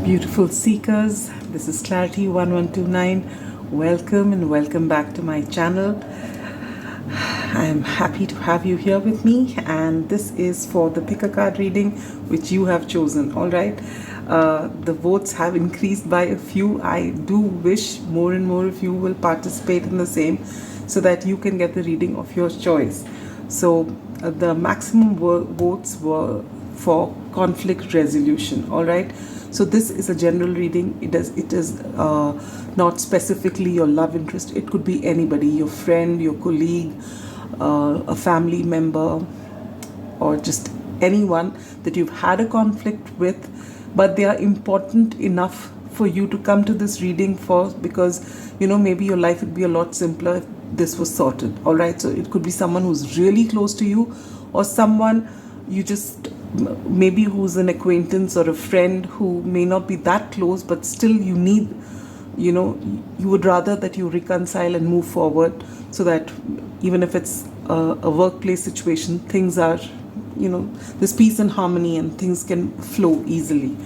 Beautiful seekers, this is Clarity 1129. Welcome and welcome back to my channel. I am happy to have you here with me, and this is for the pick a card reading which you have chosen. All right, the votes have increased by a few. I do wish more and more of you will participate in the same so that you can get the reading of your choice. So the maximum votes were for conflict resolution. All right, so this is a general reading. It is not specifically your love interest. It could be anybody, your friend, your colleague, a family member, or just anyone that you've had a conflict with, but they are important enough for you to come to this reading for, because maybe your life would be a lot simpler if this was sorted. All right, so it could be someone who's really close to you, or someone you just maybe who's an acquaintance or a friend who may not be that close, but still you need, you would rather that you reconcile and move forward, so that even if it's a workplace situation, things are, there's peace and harmony and things can flow easily.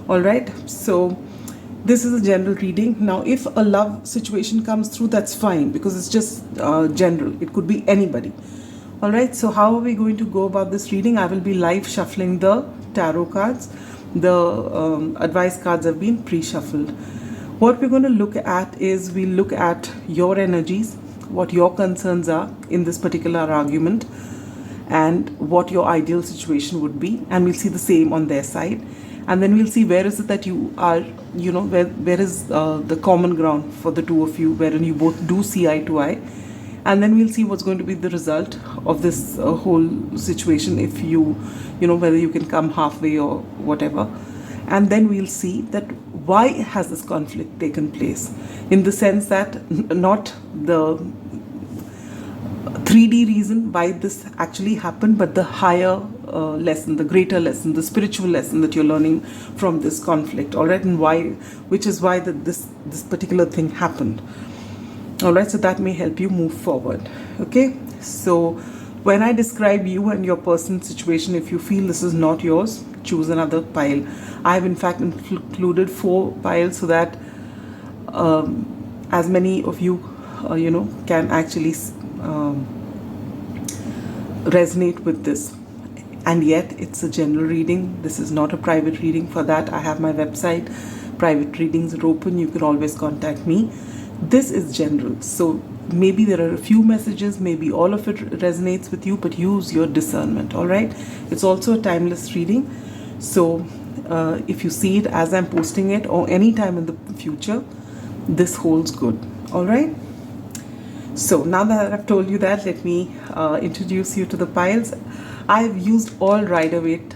All right, so this is a general reading. Now if a love situation comes through, that's fine, because it's just general. It could be anybody. All right, so how are we going to go about this reading? I will be live shuffling the tarot cards. The advice cards have been pre-shuffled. What we're going to look at is, we look at your energies, what your concerns are in this particular argument, and what your ideal situation would be, and we'll see the same on their side. And then we'll see where is it that you are, where is the common ground for the two of you, wherein you both do see eye to eye. And then we'll see what's going to be the result of this whole situation, if whether you can come halfway or whatever. And then we'll see that why has this conflict taken place, in the sense that not the 3D reason why this actually happened, but the higher lesson, the greater lesson, the spiritual lesson that you're learning from this conflict. All right, and which is why this particular thing happened. All right, so that may help you move forward. Okay, so when I describe you and your person's situation, if you feel this is not yours, choose another pile. I have in fact included 4 piles, so that as many of you can actually resonate with this. And yet it's a general reading. This is not a private reading. For that I have my website. Private readings are open. You can always contact me. This is general, so maybe there are a few messages, maybe all of it resonates with you, but use your discernment. All right, it's also a timeless reading, so if you see it as I'm posting it or any time in the future, this holds good. All right, so now that I've told you that, let me introduce you to the piles. I've used all Rider-Waite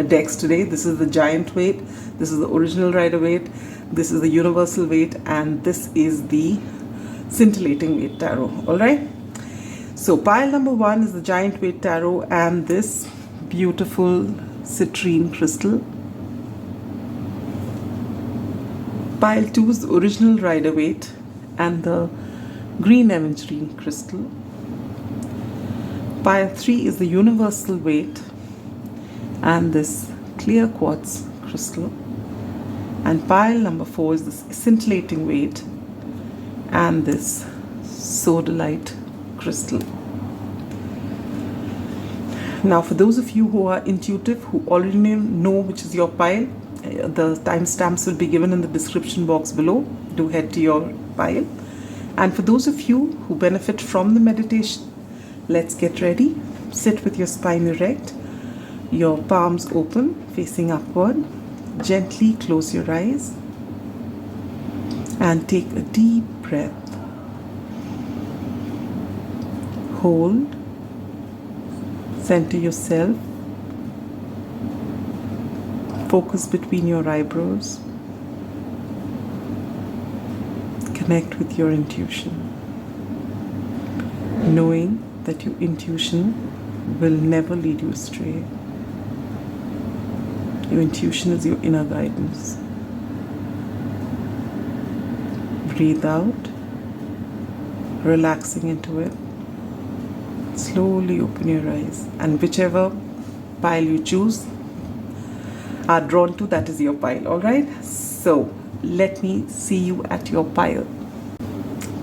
decks today. This is the Giant Weight, this is the original Rider-Waite, this is the Universal Weight, and this is the Scintillating Weight Tarot. All right, so pile number 1 is the Giant Weight Tarot and this beautiful citrine crystal. Pile 2 is the original Rider-Waite and the green Aventurine crystal. Pile 3 is the Universal Weight and this clear quartz crystal. And pile number 4 is the Scintillating Weight and this Sodalite crystal. Now for those of you who are intuitive, who already know which is your pile, the timestamps will be given in the description box below. Do head to your pile. And for those of you who benefit from the meditation, let's get ready. Sit with your spine erect, your palms open, facing upward. Gently close your eyes and take a deep breath. Hold. Center yourself. Focus between your eyebrows. Connect with your intuition, knowing that your intuition will never lead you astray. Your intuition is your inner guidance. Breathe out, relaxing into it. Slowly open your eyes, and whichever pile you choose, are drawn to, that is your pile. All right, so let me see you at your pile.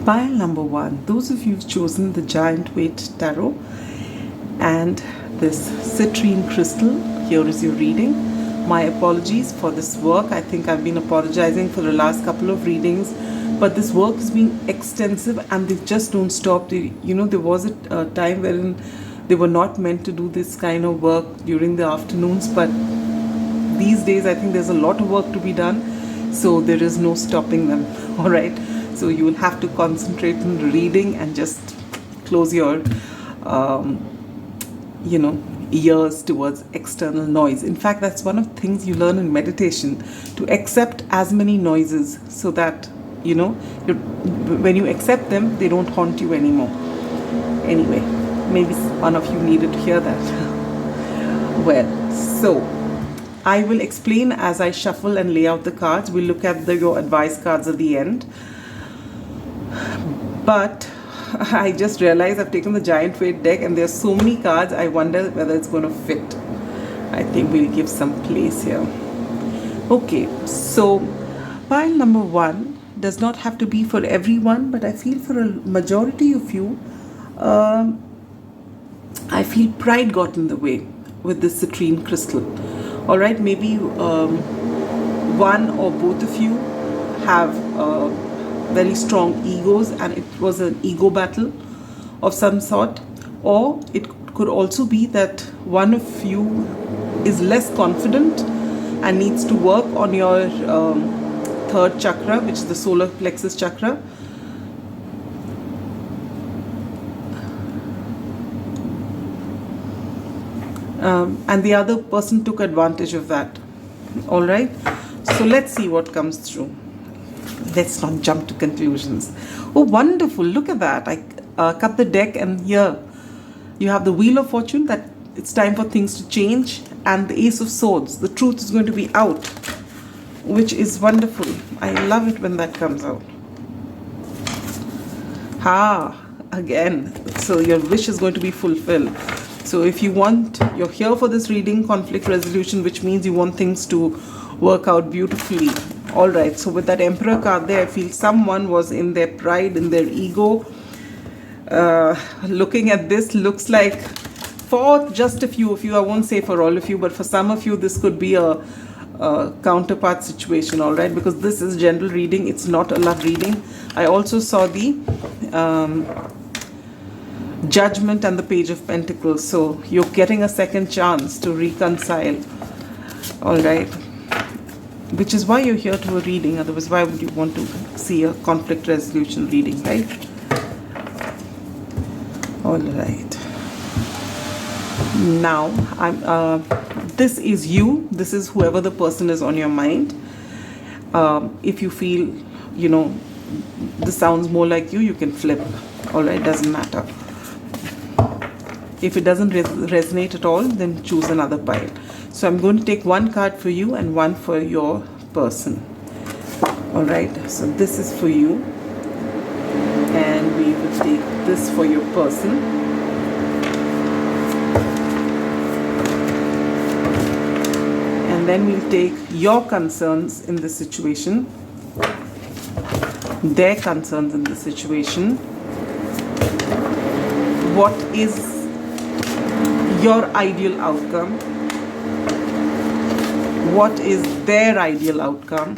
Pile number 1, those of you who've chosen the Giant Weight Tarot and this citrine crystal, here is your reading. My apologies for this work. I think I've been apologizing for the last couple of readings, but this work has been extensive and they just don't stop. There was a time wherein they were not meant to do this kind of work during the afternoons, but these days I think there's a lot of work to be done, so there is no stopping them. All right, so you will have to concentrate on the reading and just close your ears towards external noise. In fact, that's one of the things you learn in meditation, to accept as many noises so that when you accept them, they don't haunt you anymore. Anyway, maybe one of you needed to hear that. Well, so I will explain as I shuffle and lay out the cards. We'll look at your advice cards at the end. But I just realized I've taken the Giant Weight deck and there's so many cards, I wonder whether it's going to fit. I think we'll give some place here. Okay, so pile number 1 does not have to be for everyone, but I feel for a majority of you, I feel pride got in the way with this citrine crystal. All right, maybe one or both of you have very strong egos and it was an ego battle of some sort, or it could also be that one of you is less confident and needs to work on your third chakra, which is the solar plexus chakra. And the other person took advantage of that. All right, so let's see what comes through. Let's not jump to conclusions. Oh, wonderful, look at that. I cut the deck and here you have the Wheel of Fortune, that it's time for things to change, and the Ace of Swords, the truth is going to be out, which is wonderful. I love it when that comes out. Again, so your wish is going to be fulfilled. So if you're here for this reading, conflict resolution, which means you want things to work out beautifully. All right, so with that Emperor card there, I feel someone was in their pride, in their ego. Looking at this, looks like for just a few of you, I won't say for all of you, but for some of you, this could be a counterpart situation, all right, because this is general reading, it's not a love reading. I also saw the Judgment and the Page of Pentacles, so you're getting a second chance to reconcile, all right, which is why you're here to a reading. Otherwise, why would you want to see a conflict resolution reading, right? All right, now this is you, this is whoever the person is on your mind. If you feel this sounds more like you can flip. All right, doesn't matter. If it doesn't resonate at all, then choose another pile. So I'm going to take one card for you and one for your person. All right, so this is for you, and we will take this for your person. And then we'll take your concerns in this situation, their concerns in this situation. What is your ideal outcome? What is their ideal outcome?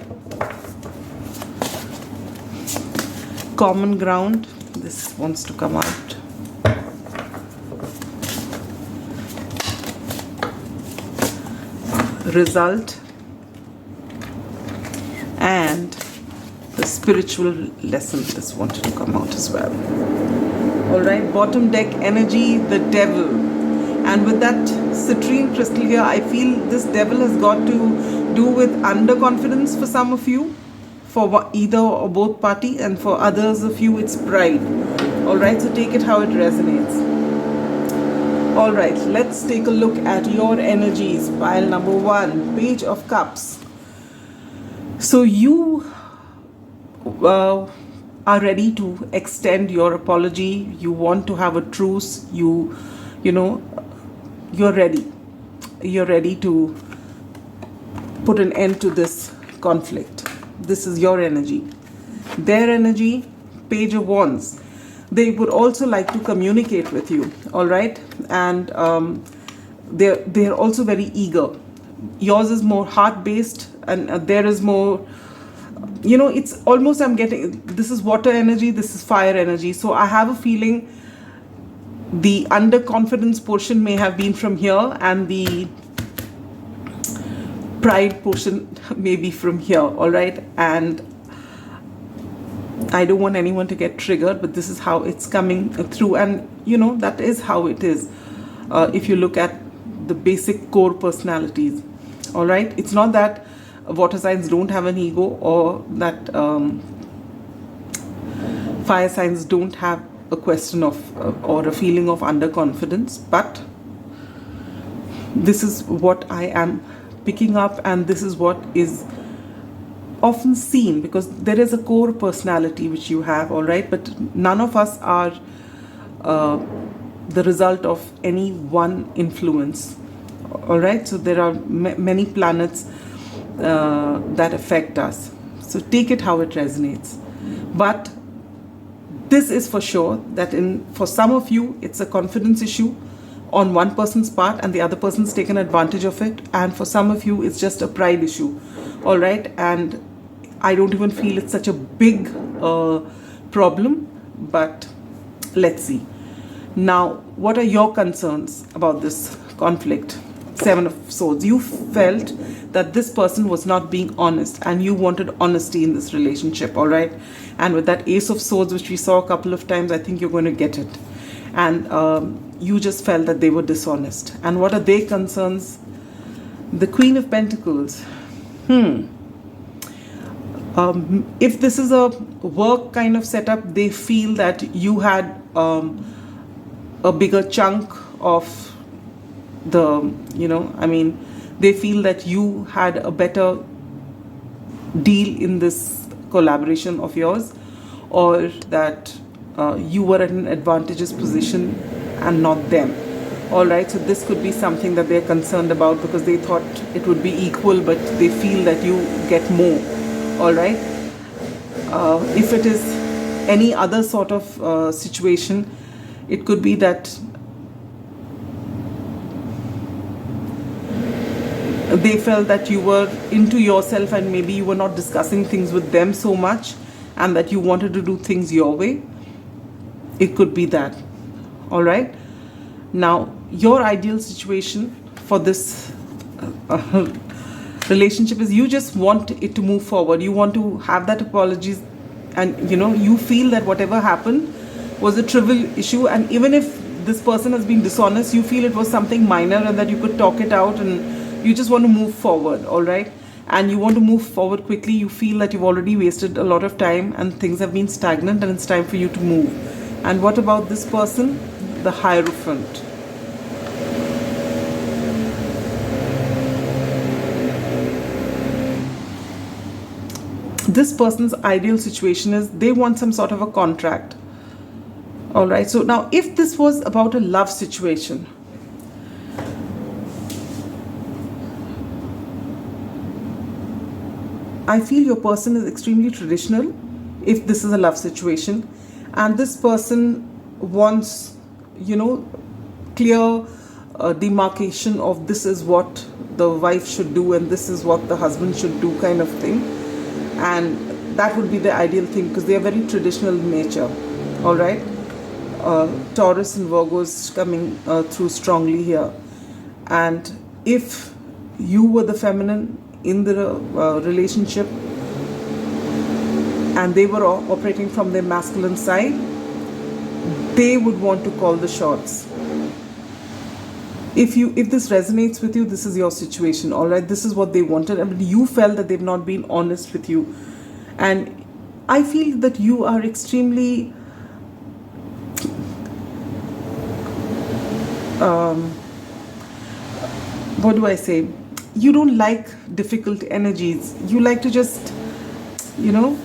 Common ground, this wants to come out. Result, and the spiritual lesson, this wanted to come out as well. All right, bottom deck energy, the devil. And with that citrine crystal here, I feel this devil has got to do with underconfidence for some of you, for either or both party, and for others of you it's pride. All right, so take it how it resonates. All right, let's take a look at your energies. Pile number 1, Page of Cups. So you are ready to extend your apology. You want to have a truce. You're ready. You're ready to put an end to this conflict. This is your energy. Their energy, Page of Wands. They would also like to communicate with you, all right? And they're also very eager. Yours is more heart-based, and there is more, you know, it's almost, I'm getting, this is water energy, this is fire energy. So I have a feeling the underconfidence portion may have been from here, and the pride portion may be from here, all right? And I don't want anyone to get triggered, but this is how it's coming through. And you know, that is how it is. If you look at the basic core personalities, all right? It's not that water signs don't have an ego, or that fire signs don't have a question of or a feeling of underconfidence, but this is what I am picking up, and this is what is often seen, because there is a core personality which you have, all right? But none of us are the result of any one influence, all right? So there are many planets that affect us. So take it how it resonates. But this is for sure that for some of you, it's a confidence issue on one person's part, and the other person's taken advantage of it. And for some of you, it's just a pride issue, all right? And I don't even feel it's such a big problem, but let's see. Now, what are your concerns about this conflict? Seven of Swords. You felt that this person was not being honest, and you wanted honesty in this relationship, all right? And with that Ace of Swords, which we saw a couple of times, I think you're going to get it. And you just felt that they were dishonest. And what are their concerns? The Queen of Pentacles. If this is a work kind of setup, they feel that you had a bigger chunk of the, you know, I mean, they feel that you had a better deal in this collaboration of yours, or that you were at an advantageous position and not them, all right? So this could be something that they're concerned about, because they thought it would be equal, but they feel that you get more, all right? If it is any other sort of situation, it could be that they felt that you were into yourself, and maybe you were not discussing things with them so much, and that you wanted to do things your way. It could be that, all right? Now, your ideal situation for this relationship is you just want it to move forward. You want to have that apologies, and you know, you feel that whatever happened was a trivial issue, and even if this person has been dishonest, you feel it was something minor, and that you could talk it out, and you just want to move forward, all right? And you want to move forward quickly. You feel that you've already wasted a lot of time, and things have been stagnant, and it's time for you to move. And what about this person? The Hierophant. This person's ideal situation is they want some sort of a contract, all right? So now, if this was about a love situation, I feel your person is extremely traditional, if this is a love situation, and this person wants, you know, clear demarcation of this is what the wife should do and this is what the husband should do, kind of thing. And that would be the ideal thing, because they are very traditional in nature, all right? Taurus and Virgos coming through strongly here. And if you were the feminine in the relationship, and they were operating from their masculine side, they would want to call the shots. If this resonates with you, this is your situation, all right? This is what they wanted. I mean, you felt that they've not been honest with you, and I feel that you are extremely what do I say? You don't like difficult energies. You like to just, you know,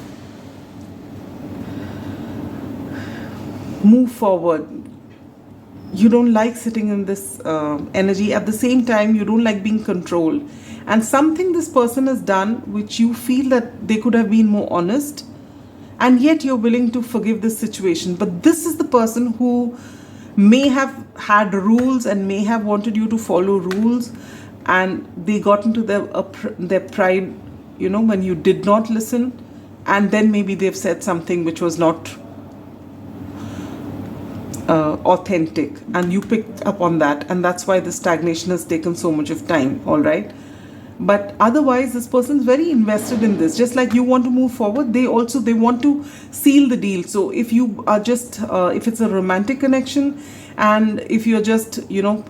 move forward. you don't like sitting in this energy. At the same time, you don't like being controlled. And something this person has done which you feel that they could have been more honest, and yet you're willing to forgive this situation. But this is the person who may have had rules and may have wanted you to follow rules, and they got into their pride, when you did not listen, and then maybe they've said something which was not authentic, and you picked up on that, and that's why the stagnation has taken so much of time. All right. But otherwise, this person is very invested in this. Just like you want to move forward, they want to seal the deal. So if you are just, if it's a romantic connection, and if you're just, you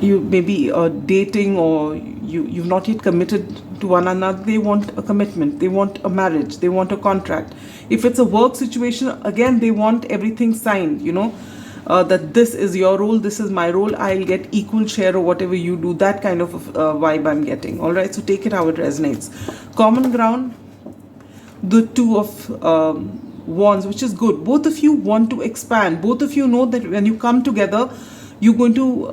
maybe dating, or you've not yet committed to one another, they want a commitment, they want a marriage, they want a contract. If it's a work situation, again, they want everything signed, that this is your role, this is my role, I'll get equal share of whatever you do. That kind of vibe I'm getting. All right, so take it how it resonates. Common ground, the Two of Wands, which is good. Both of you want to expand. Both of you know that when you come together, you're going to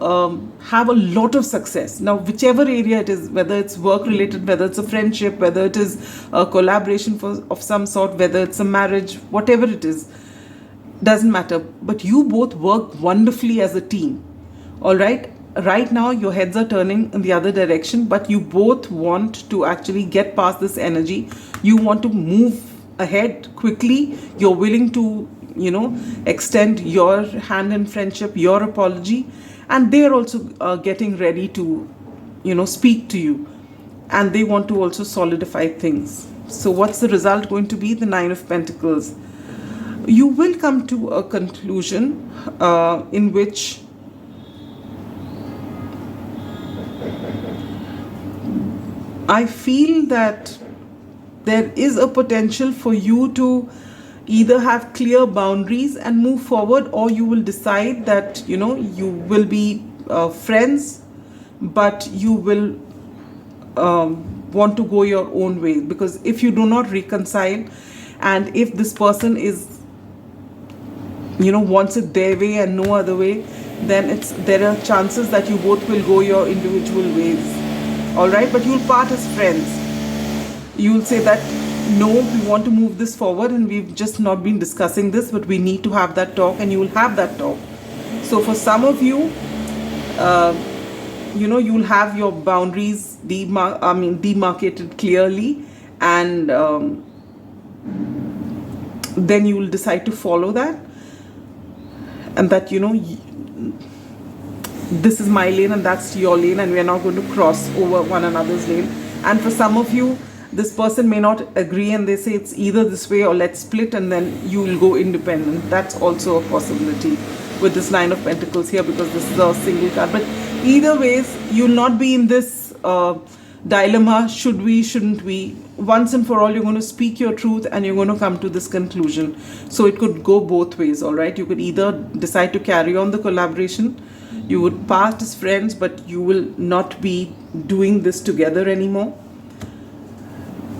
have a lot of success. Now, whichever area it is, whether it's work related, whether it's a friendship, whether it is a collaboration of some sort, whether it's a marriage, whatever it is, doesn't matter. But you both work wonderfully as a team. All right. Right now, your heads are turning in the other direction, but you both want to actually get past this energy. You want to move ahead quickly. You're willing to, extend your hand in friendship, your apology, and they're also getting ready to, speak to you, and they want to also solidify things. So what's the result going to be? The Nine of Pentacles. You will come to a conclusion in which I feel that there is a potential for you to either have clear boundaries and move forward, or you will decide that, you will be friends, but you will want to go your own way. Because if you do not reconcile, and if this person is, wants it their way and no other way, then there are chances that you both will go your individual ways. All right, but you'll part as friends. You'll say that, no, we want to move this forward, and we've just not been discussing this, but we need to have that talk, and you will have that talk. So for some of you, you'll have your boundaries demarcated clearly, and then you will decide to follow that, and that, this is my lane and that's your lane, and we are not going to cross over one another's lane. And for some of you, this person may not agree, and they say it's either this way or let's split, and then you will go independent. That's also a possibility with this Nine of Pentacles here, because this is a single card. But either ways, you'll not be in this dilemma, should we, shouldn't we. Once and for all, you're going to speak your truth, and you're going to come to this conclusion. So it could go both ways. All right, you could either decide to carry on the collaboration, you would part as friends, but you will not be doing this together anymore.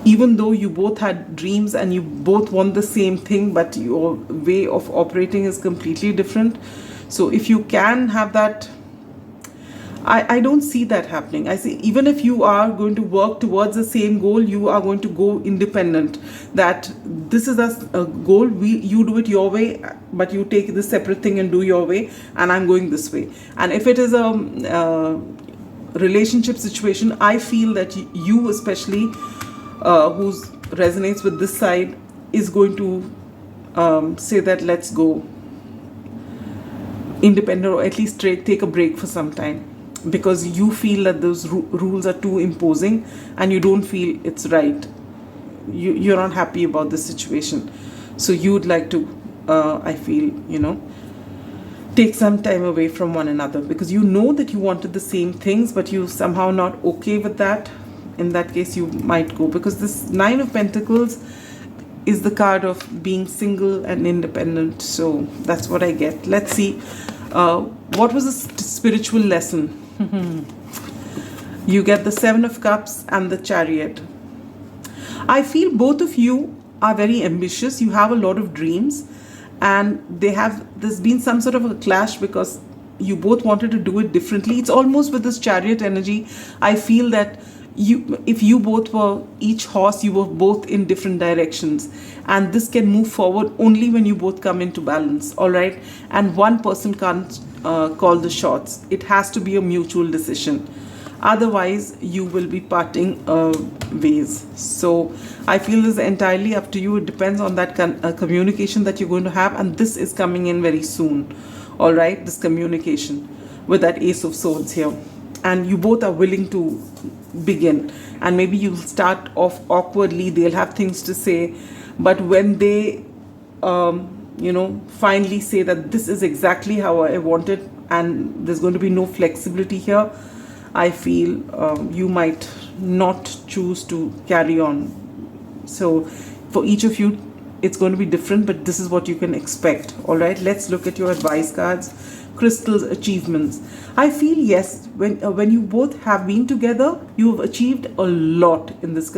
Even though you both had dreams and you both want the same thing, but your way of operating is completely different. So if you can have that, I don't see that happening. I see, even if you are going to work towards the same goal, you are going to go independent. That this is a goal, you do it your way, but you take this separate thing and do your way, and I'm going this way. And if it is a relationship situation, I feel that you especially, who resonates with this side, is going to say that let's go independent, or at least take a break for some time, because you feel that those rules are too imposing and you don't feel it's right. You're not happy about this situation. So you would like to, I feel, take some time away from one another, because you know that you wanted the same things, but you somehow not okay with that. In that case, you might go, because this Nine of Pentacles is the card of being single and independent. So that's what I get. Let's see. What was the spiritual lesson? You get the Seven of Cups and the Chariot. I feel both of you are very ambitious. You have a lot of dreams, and there's been some sort of a clash because you both wanted to do it differently. It's almost with this chariot energy. I feel that if you both were each horse, you were both in different directions, and this can move forward only when you both come into balance. All right, and one person can't call the shots. It has to be a mutual decision. Otherwise, you will be parting ways. So I feel this is entirely up to you. It depends on that communication that you're going to have, and this is coming in very soon. All right, this communication with that Ace of Swords here, and you both are willing to begin. And maybe you'll start off awkwardly. They'll have things to say, but when they finally say that this is exactly how I want it, and there's going to be no flexibility here, I feel you might not choose to carry on. So for each of you, it's going to be different, but this is what you can expect. All right, let's look at your advice cards. Crystals, achievements. I feel yes, when you both have been together, you have achieved a lot in this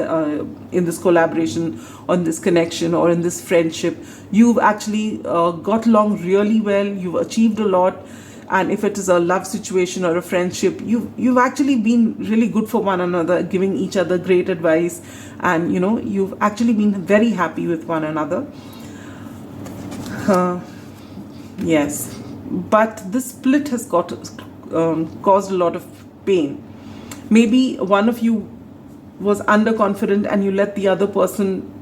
collaboration, on this connection, or in this friendship. You've actually got along really well. You've achieved a lot. And if it is a love situation or a friendship, you've actually been really good for one another, giving each other great advice, and you've actually been very happy with one another. Yes, but this split has caused a lot of pain. Maybe one of you was underconfident and you let the other person,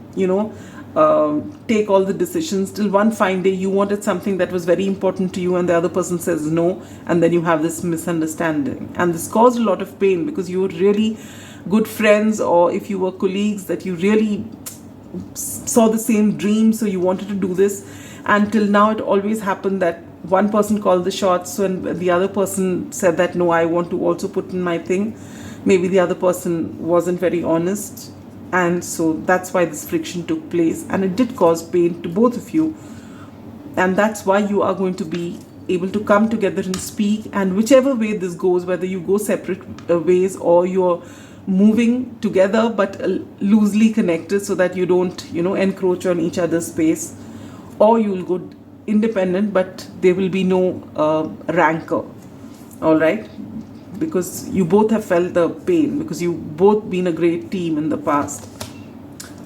take all the decisions, till one fine day you wanted something that was very important to you and the other person says no, and then you have this misunderstanding, and this caused a lot of pain because you were really good friends, or if you were colleagues that you really saw the same dream, so you wanted to do this. Until now it always happened that one person called the shots, and the other person said that no, I want to also put in my thing. Maybe the other person wasn't very honest, and so that's why this friction took place, and it did cause pain to both of you. And that's why you are going to be able to come together and speak, and whichever way this goes, whether you go separate ways or you're moving together but loosely connected so that you don't encroach on each other's space, or you'll go independent but there will be no rancor. All right, because you both have felt the pain, because you've both been a great team in the past.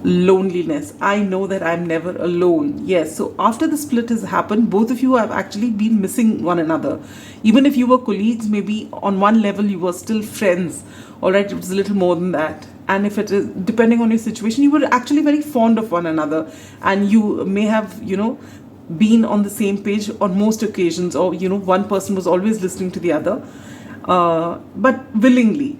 Loneliness. I know that I'm never alone. Yes, so after the split has happened, both of you have actually been missing one another. Even if you were colleagues, maybe on one level you were still friends. All right, it was a little more than that. And if it is, depending on your situation, you were actually very fond of one another, and you may have been on the same page on most occasions, or one person was always listening to the other, but willingly.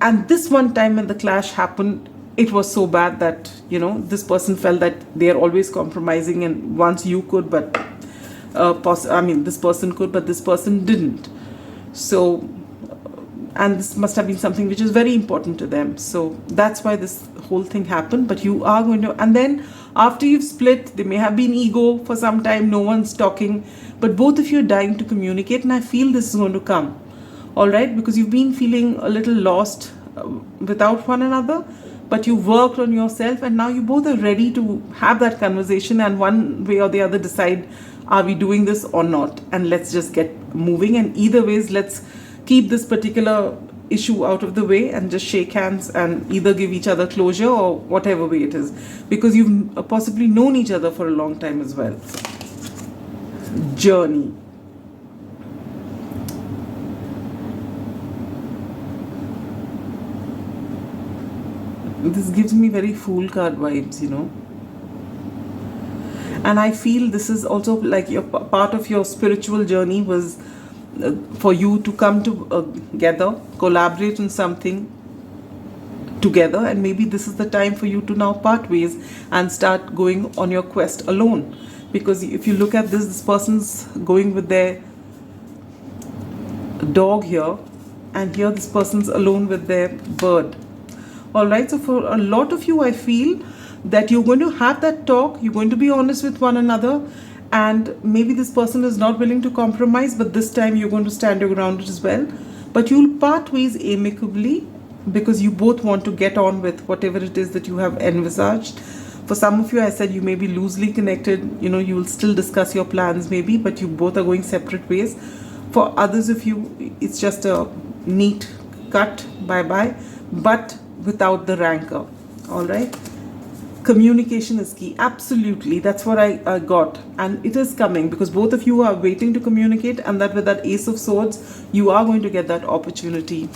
And this one time when the clash happened, it was so bad that this person felt that they are always compromising, and once you could, but this person could, but this person didn't. So, and this must have been something which is very important to them. So that's why this whole thing happened. But you are going to, and then after you've split, there may have been ego for some time, no one's talking, but both of you are dying to communicate, and I feel this is going to come. All right, because you've been feeling a little lost without one another, but you worked on yourself, and now you both are ready to have that conversation, and one way or the other decide, are we doing this or not, and let's just get moving. And either ways, let's keep this particular issue out of the way and just shake hands and either give each other closure or whatever way it is, because you've possibly known each other for a long time as well. Journey. This gives me very Fool card vibes, and I feel this is also like your part of your spiritual journey was for you to come together, collaborate on something together, and maybe this is the time for you to now part ways and start going on your quest alone. Because if you look at this person's going with their dog here, and here this person's alone with their bird. All right, so for a lot of you, I feel that you're going to have that talk, you're going to be honest with one another, and maybe this person is not willing to compromise, but this time you're going to stand your ground as well. But you'll part ways amicably, because you both want to get on with whatever it is that you have envisaged. For some of you, I said you may be loosely connected, you know, you will still discuss your plans maybe, but you both are going separate ways. For others of you, it's just a neat cut, bye-bye, but without the rancor, all right? Communication is key. Absolutely. That's what I got. And it is coming because both of you are waiting to communicate, and that with that Ace of Swords, you are going to get that opportunity.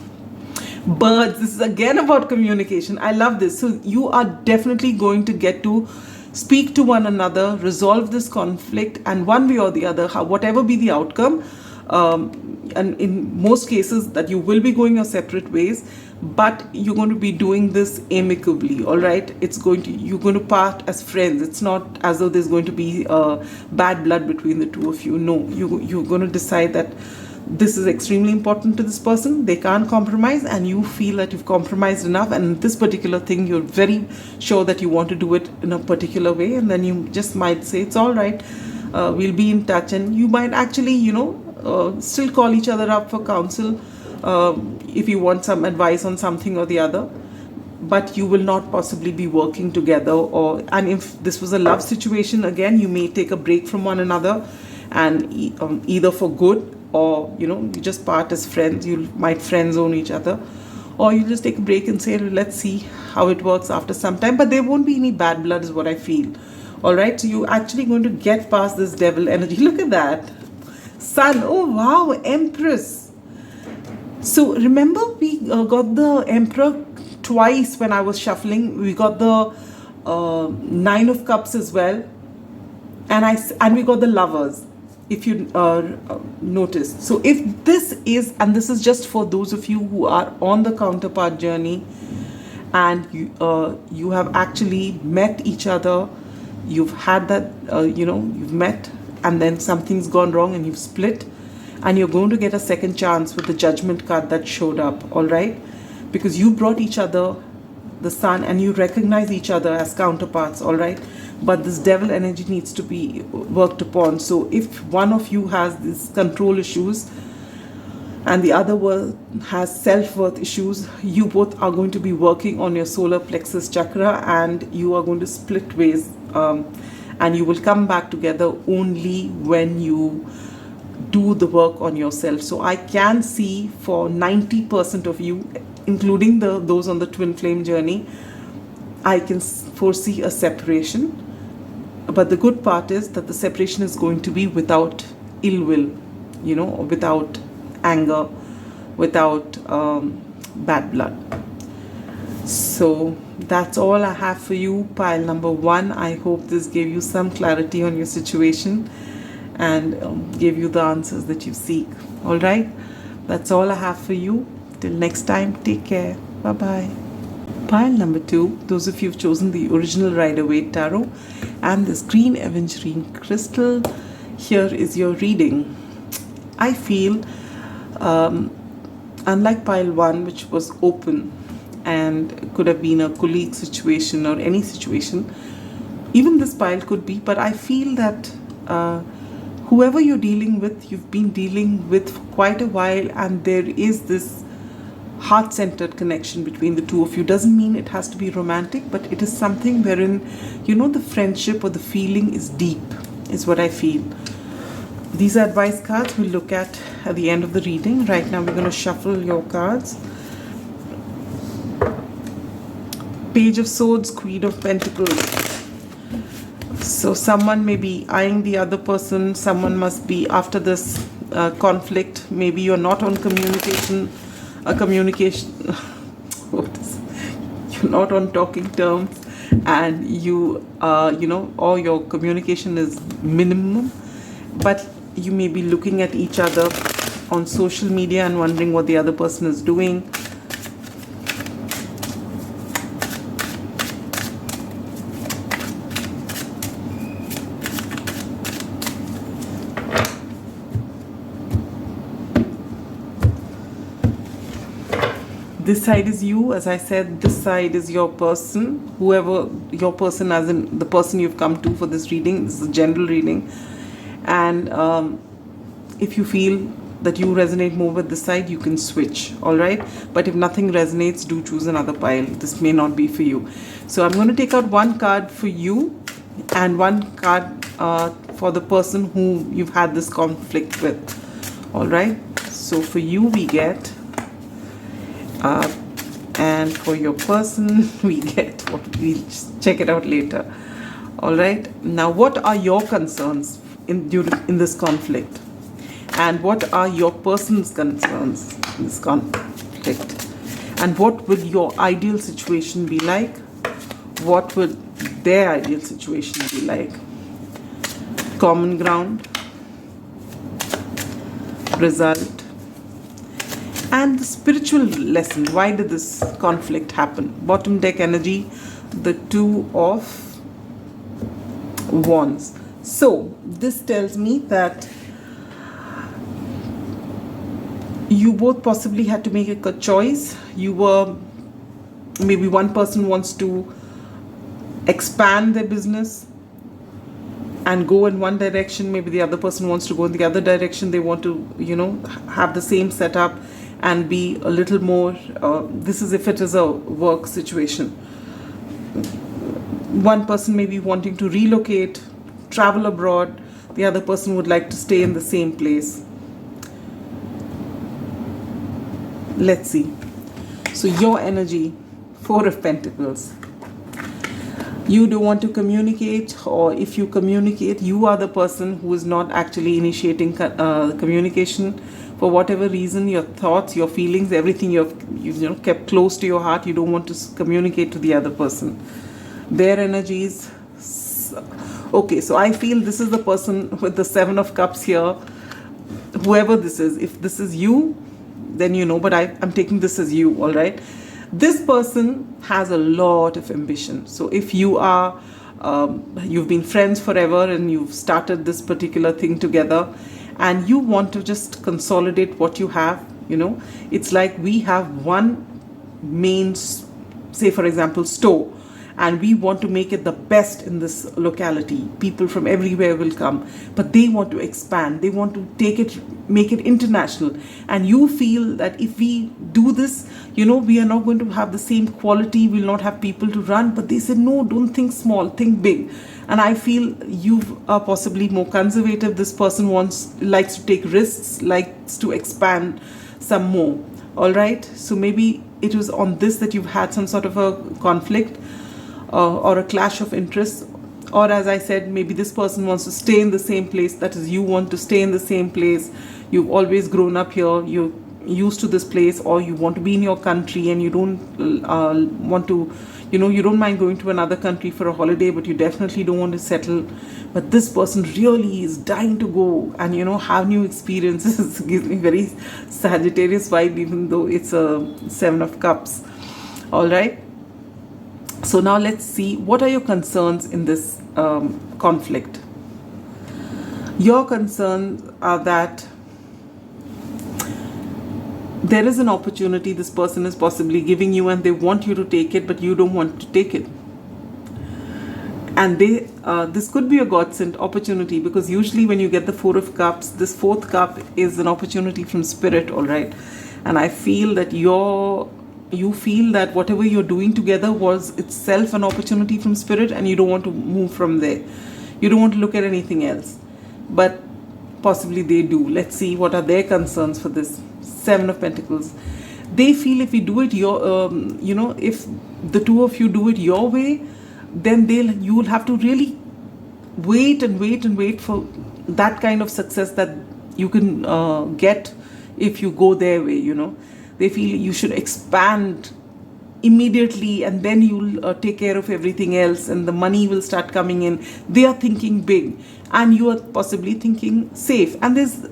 Birds, this is again about communication. I love this. So you are definitely going to get to speak to one another, resolve this conflict, and one way or the other, whatever be the outcome, and in most cases that you will be going your separate ways, but you're going to be doing this amicably, all right? You're going to part as friends. It's not as though there's going to be bad blood between the two of you. No, you're going to decide that this is extremely important to this person. They can't compromise, and you feel that you've compromised enough, and this particular thing you're very sure that you want to do it in a particular way, and then you just might say it's all right, we'll be in touch, and you might actually, still call each other up for counsel if you want some advice on something or the other, but you will not possibly be working together. And if this was a love situation, again, you may take a break from one another, and either for good, or you just part as friends. You might friend zone each other, or you just take a break and say, let's see how it works after some time. But there won't be any bad blood is what I feel. All right, so you're actually going to get past this devil energy. Look at that Sun. Oh wow, Empress. So remember, we got the Emperor twice when I was shuffling. We got the Nine of Cups as well, and we got the Lovers, if you noticed. So if this is, and this is just for those of you who are on the counterpart journey, and you have actually met each other, you've had that, you've met, and then something's gone wrong and you've split, and you're going to get a second chance with the Judgment card that showed up, all right? Because you brought each other the Sun, and you recognize each other as counterparts, all right? But this devil energy needs to be worked upon. So if one of you has these control issues and the other one has self-worth issues, you both are going to be working on your solar plexus chakra, and you are going to split ways, and you will come back together only when you do the work on yourself. So I can see for 90% of you, including those on the twin flame journey, I can foresee a separation. But the good part is that the separation is going to be without ill will, without anger, without bad blood. So that's all I have for you, pile number 1. I hope this gave you some clarity on your situation and gave you the answers that you seek. All right, that's all I have for you. Till next time, take care. Bye-bye. Pile number 2, those of you who've chosen the original Rider-Waite Tarot and this green Aventurine crystal, here is your reading. I feel, unlike pile 1, which was open and could have been a colleague situation or any situation, even this pile could be, but I feel that whoever you're dealing with, you've been dealing with for quite a while, and there is this heart-centered connection between the two of you. Doesn't mean it has to be romantic, but it is something wherein the friendship or the feeling is deep, is what I feel. These are advice cards we'll look at the end of the reading. Right now we're going to shuffle your cards. Page of Swords, Queen of Pentacles. So someone may be eyeing the other person. Someone must be after this conflict. Maybe you're not on communication. You're not on talking terms, and or your communication is minimum, but you may be looking at each other on social media and wondering what the other person is doing. This side is you, as I said, this side is your person, whoever your person, as in the person you've come to for this reading. This is a general reading. And if you feel that you resonate more with this side, you can switch, all right? But if nothing resonates, do choose another pile. This may not be for you. So I'm going to take out one card for you and one card for the person who you've had this conflict with, all right? So for you, we get, and for your person, we get what we'll check it out later, all right? Now, what are your concerns in this conflict? And what are your person's concerns in this conflict? And what would your ideal situation be like? What would their ideal situation be like? Common ground, result, and the spiritual lesson. Why did this conflict happen? Bottom deck energy, the Two of Wands. So this tells me that you both possibly had to make a choice. You were, maybe one person wants to expand their business and go in one direction, maybe the other person wants to go in the other direction. They want to, you know, have the same setup and be a little more, this is if it is a work situation. One person may be wanting to relocate, travel abroad. The other person would like to stay in the same place. Let's see. So your energy, Four of Pentacles. You don't want to communicate, or if you communicate, you are the person who is not actually initiating communication. For whatever reason, your thoughts, your feelings, everything you've kept close to your heart, you don't want to communicate to the other person. Their energies. Okay, so I feel this is the person with the Seven of Cups here. Whoever this is, if this is you, then you know, but I'm taking this as you, all right? This person has a lot of ambition. So if you are, you've been friends forever and you've started this particular thing together and you want to just consolidate what you have, you know, it's like we have one main, say for example, store, and we want to make it the best in this locality. People from everywhere will come, but they want to expand. They want to take it, make it international. And you feel that if we do this, you know, we are not going to have the same quality. We'll not have people to run. But they said, no, don't think small, think big. And I feel you are possibly more conservative. This person likes to take risks, likes to expand some more. All right. So maybe it was on this that you've had some sort of a conflict. Or a clash of interests, or as I said, maybe this person wants to stay in the same place, that is you want to stay in the same place, you've always grown up here, you're used to this place, or you want to be in your country and you don't want to, you know, you don't mind going to another country for a holiday, but you definitely don't want to settle. But this person really is dying to go and, you know, have new experiences. Gives me very Sagittarius vibe, even though it's a Seven of Cups. All right. So now let's see, what are your concerns in this conflict? Your concerns are that there is an opportunity this person is possibly giving you and they want you to take it, but you don't want to take it. And this could be a godsend opportunity, because usually when you get the Four of Cups, this fourth cup is an opportunity from Spirit, all right? And I feel that you feel that whatever you're doing together was itself an opportunity from Spirit, and you don't want to move from there. You don't want to look at anything else. But possibly they do. Let's see what are their concerns for this Seven of Pentacles. They feel if we do it you know, if the two of you do it your way, then you will have to really wait and wait and wait for that kind of success that you can get if you go their way, you know. They feel you should expand immediately and then you'll take care of everything else and the money will start coming in. They are thinking big and you are possibly thinking safe. And there's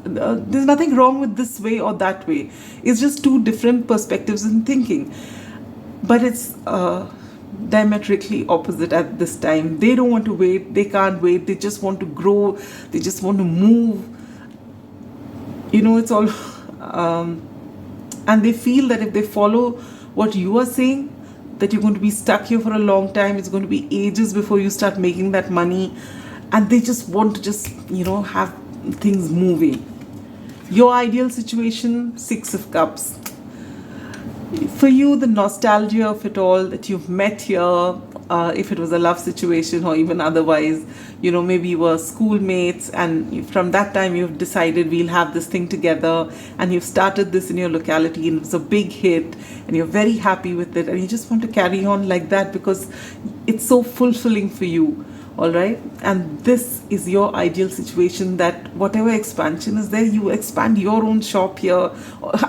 nothing wrong with this way or that way. It's just two different perspectives in thinking. But it's diametrically opposite at this time. They don't want to wait. They can't wait. They just want to grow. They just want to move. You know, it's all... and they feel that if they follow what you are saying, that you're going to be stuck here for a long time. It's going to be ages before you start making that money. And they just want to just, you know, have things moving. Your ideal situation, Six of Cups. For you, the nostalgia of it all, that you've met here, if it was a love situation or even otherwise, maybe you were schoolmates, and from that time you've decided we'll have this thing together, and you've started this in your locality, and it was a big hit, and you're very happy with it, and you just want to carry on like that because it's so fulfilling for you. All right, and this is your ideal situation, that whatever expansion is there, you expand your own shop here.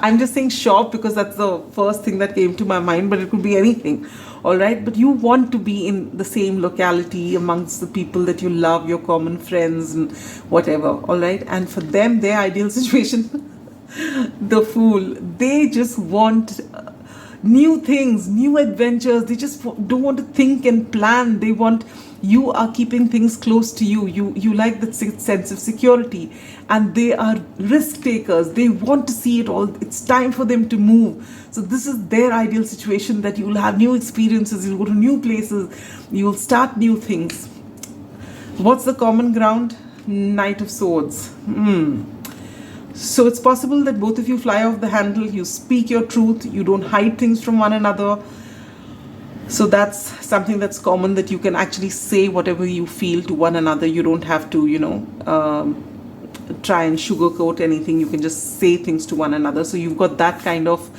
I'm just saying shop because that's the first thing that came to my mind, but it could be anything. All right, but you want to be in the same locality amongst the people that you love, your common friends and whatever. All right, and for them, their ideal situation, the Fool, they just want new things, new adventures. They just don't want to think and plan. They want, you are keeping things close to you. You like that sense of security, and they are risk takers. They want to see it all. It's time for them to move. So this is their ideal situation, that you will have new experiences, you'll go to new places, you will start new things. What's the common ground? Knight of Swords. So it's possible that both of you fly off the handle, you speak your truth, you don't hide things from one another. So that's something that's common, that you can actually say whatever you feel to one another. You don't have to, try and sugarcoat anything. You can just say things to one another. So you've got that kind of,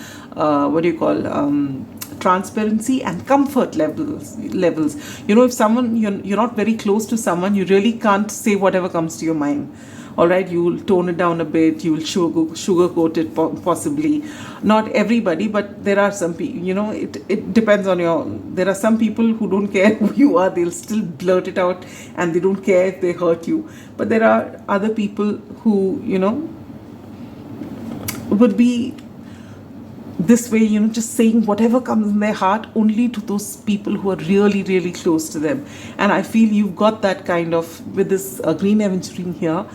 transparency and comfort levels. If someone, you're not very close to someone, you really can't say whatever comes to your mind. All right, you will tone it down a bit, you will sugarcoat it possibly. Not everybody, but there are some people, it depends on there are some people who don't care who you are, they'll still blurt it out, and they don't care if they hurt you. But there are other people who, would be this way, just saying whatever comes in their heart only to those people who are really, really close to them. And I feel you've got that kind of, with this green Aventurine here,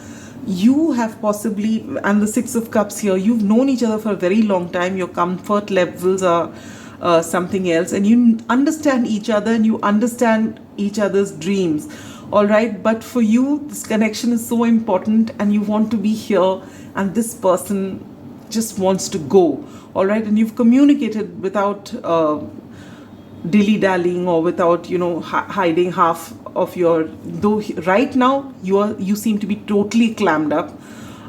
you have possibly, and the Six of Cups here, you've known each other for a very long time. Your comfort levels are something else, and you understand each other, and you understand each other's dreams. All right, but for you, this connection is so important, and you want to be here, and this person just wants to go. All right, and you've communicated without dilly-dallying, or without hiding half of your, though right now you seem to be totally clammed up,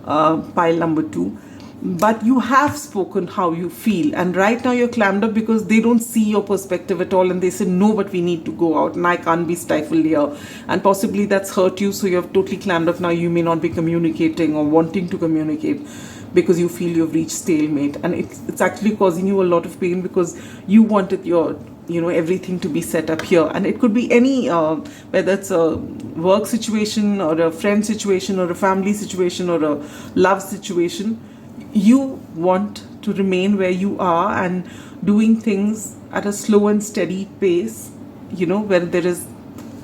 pile number 2, but you have spoken how you feel, and right now you're clammed up because they don't see your perspective at all, and they say no, but we need to go out, and I can't be stifled here, and possibly that's hurt you, so you're totally clammed up now. You may not be communicating or wanting to communicate because you feel you've reached stalemate, and it's actually causing you a lot of pain because you wanted your everything to be set up here. And it could be any, whether it's a work situation or a friend situation or a family situation or a love situation, you want to remain where you are and doing things at a slow and steady pace, where there is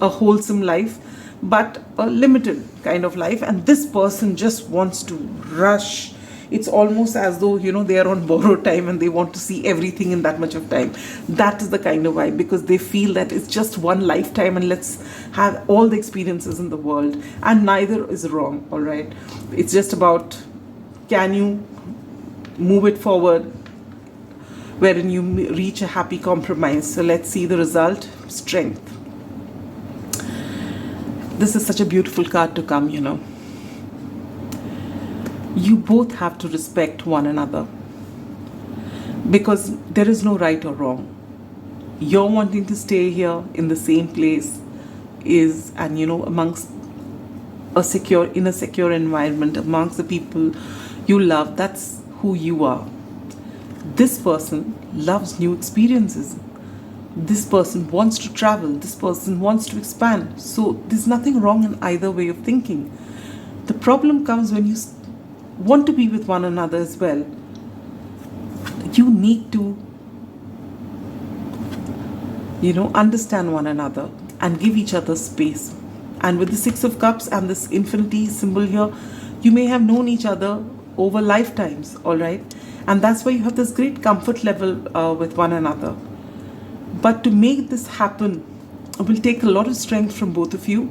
a wholesome life, but a limited kind of life. And this person just wants to rush. It's almost as though, they are on borrowed time, and they want to see everything in that much of time. That is the kind of vibe, because they feel that it's just one lifetime, and let's have all the experiences in the world. And neither is wrong, all right? It's just about, can you move it forward, wherein you reach a happy compromise. So let's see the result. Strength. This is such a beautiful card to come, You both have to respect one another, because there is no right or wrong. You're wanting to stay here in the same place and amongst in a secure environment, amongst the people you love. That's who you are. This person loves new experiences. This person wants to travel. This person wants to expand. So there's nothing wrong in either way of thinking. The problem comes when you want to be with one another as well. You need to, understand one another and give each other space. And with the Six of Cups and this infinity symbol here, you may have known each other over lifetimes, all right? And that's why you have this great comfort level with one another. But to make this happen, it will take a lot of strength from both of you.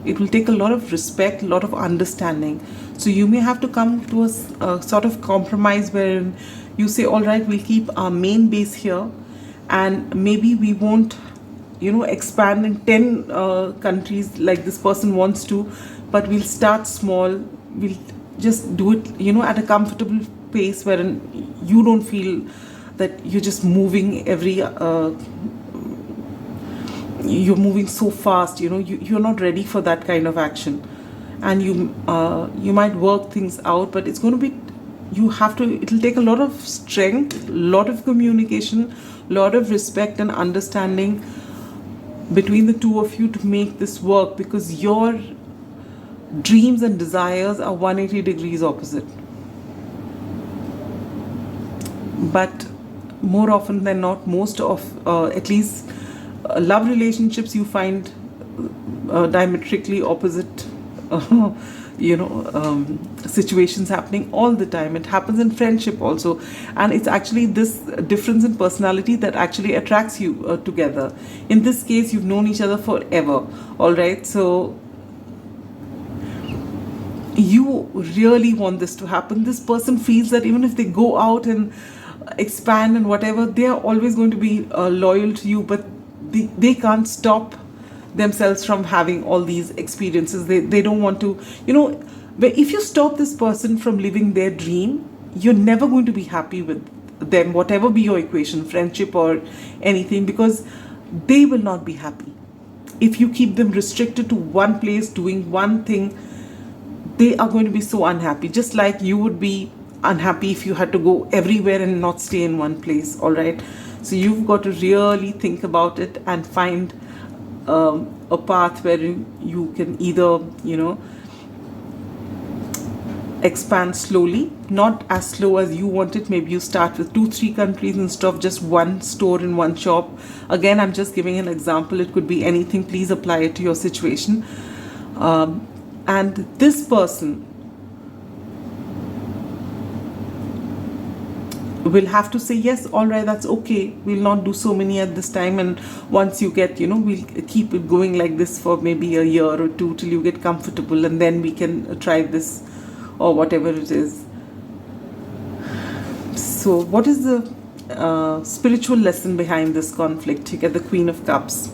It will take a lot of respect, a lot of understanding. So you may have to come to a sort of compromise wherein you say, all right, we'll keep our main base here, and maybe we won't, expand in 10 countries like this person wants to, but we'll start small. We'll just do it, at a comfortable pace wherein you don't feel that you're just moving you're moving so fast, you're not ready for that kind of action. And you might work things out, but it's going to be, it'll take a lot of strength, a lot of communication, a lot of respect and understanding between the two of you to make this work, because your dreams and desires are 180 degrees opposite. But more often than not, most of, at least love relationships, you find diametrically opposite situations happening all the time. It happens in friendship also, and it's actually this difference in personality that actually attracts you together. In this case, you've known each other forever, all right? So you really want this to happen. This person feels that even if they go out and expand and whatever, they are always going to be loyal to you, but they can't stop themselves from having all these experiences. They don't want to, if you stop this person from living their dream, you're never going to be happy with them, whatever be your equation, friendship or anything, because they will not be happy. If you keep them restricted to one place, doing one thing, they are going to be so unhappy, just like you would be unhappy if you had to go everywhere and not stay in one place, all right? So you've got to really think about it and find a path where you can either, expand slowly, not as slow as you want it. Maybe you start with 2-3 countries instead of just one store in one shop. Again, I'm just giving an example. It could be anything. Please apply it to your situation. And this person will have to say, yes, all right, that's okay. We'll not do so many at this time. And once you get, we'll keep it going like this for maybe a year or two till you get comfortable, and then we can try this or whatever it is. So what is the spiritual lesson behind this conflict? You get the Queen of Cups.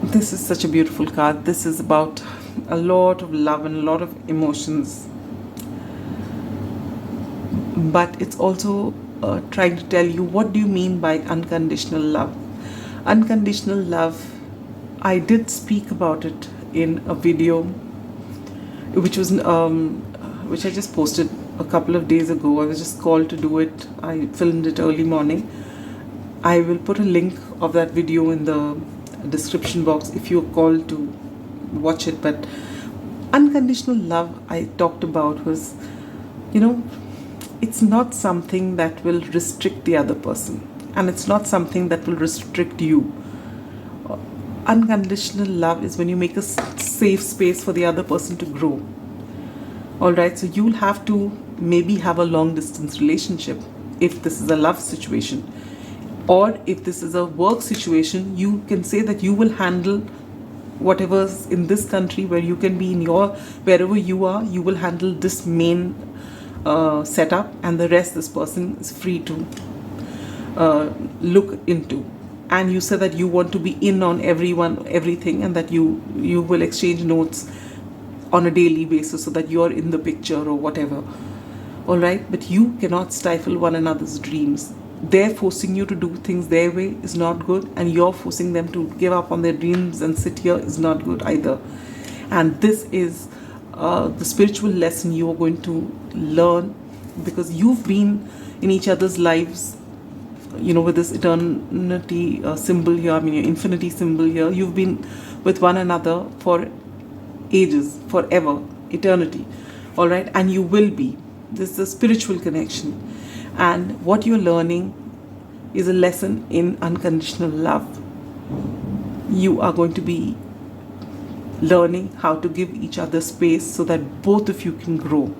This is such a beautiful card. This is about a lot of love and a lot of emotions. But it's also trying to tell you, what do you mean by unconditional love? Unconditional love, I did speak about it in a video which I just posted a couple of days ago. I was just called to do it. I filmed it early morning. I will put a link of that video in the description box if you're called to watch it. But unconditional love I talked about was, it's not something that will restrict the other person, and it's not something that will restrict you. Unconditional love is when you make a safe space for the other person to grow. All right, so you'll have to maybe have a long distance relationship if this is a love situation, or if this is a work situation, you can say that you will handle whatever's in this country, where you can be in wherever you are, you will handle this main setup, and the rest this person is free to look into. And you say that you want to be in on everything, and that you will exchange notes on a daily basis so that you're in the picture or whatever. All right, but you cannot stifle one another's dreams. They're forcing you to do things their way is not good, and you're forcing them to give up on their dreams and sit here is not good either. And this is the spiritual lesson you are going to learn, because you've been in each other's lives, with this eternity symbol here, your infinity symbol here. You've been with one another for ages, forever, eternity. All right, and you will be. This is a spiritual connection. And what you're learning is a lesson in unconditional love. You are going to be learning how to give each other space so that both of you can grow.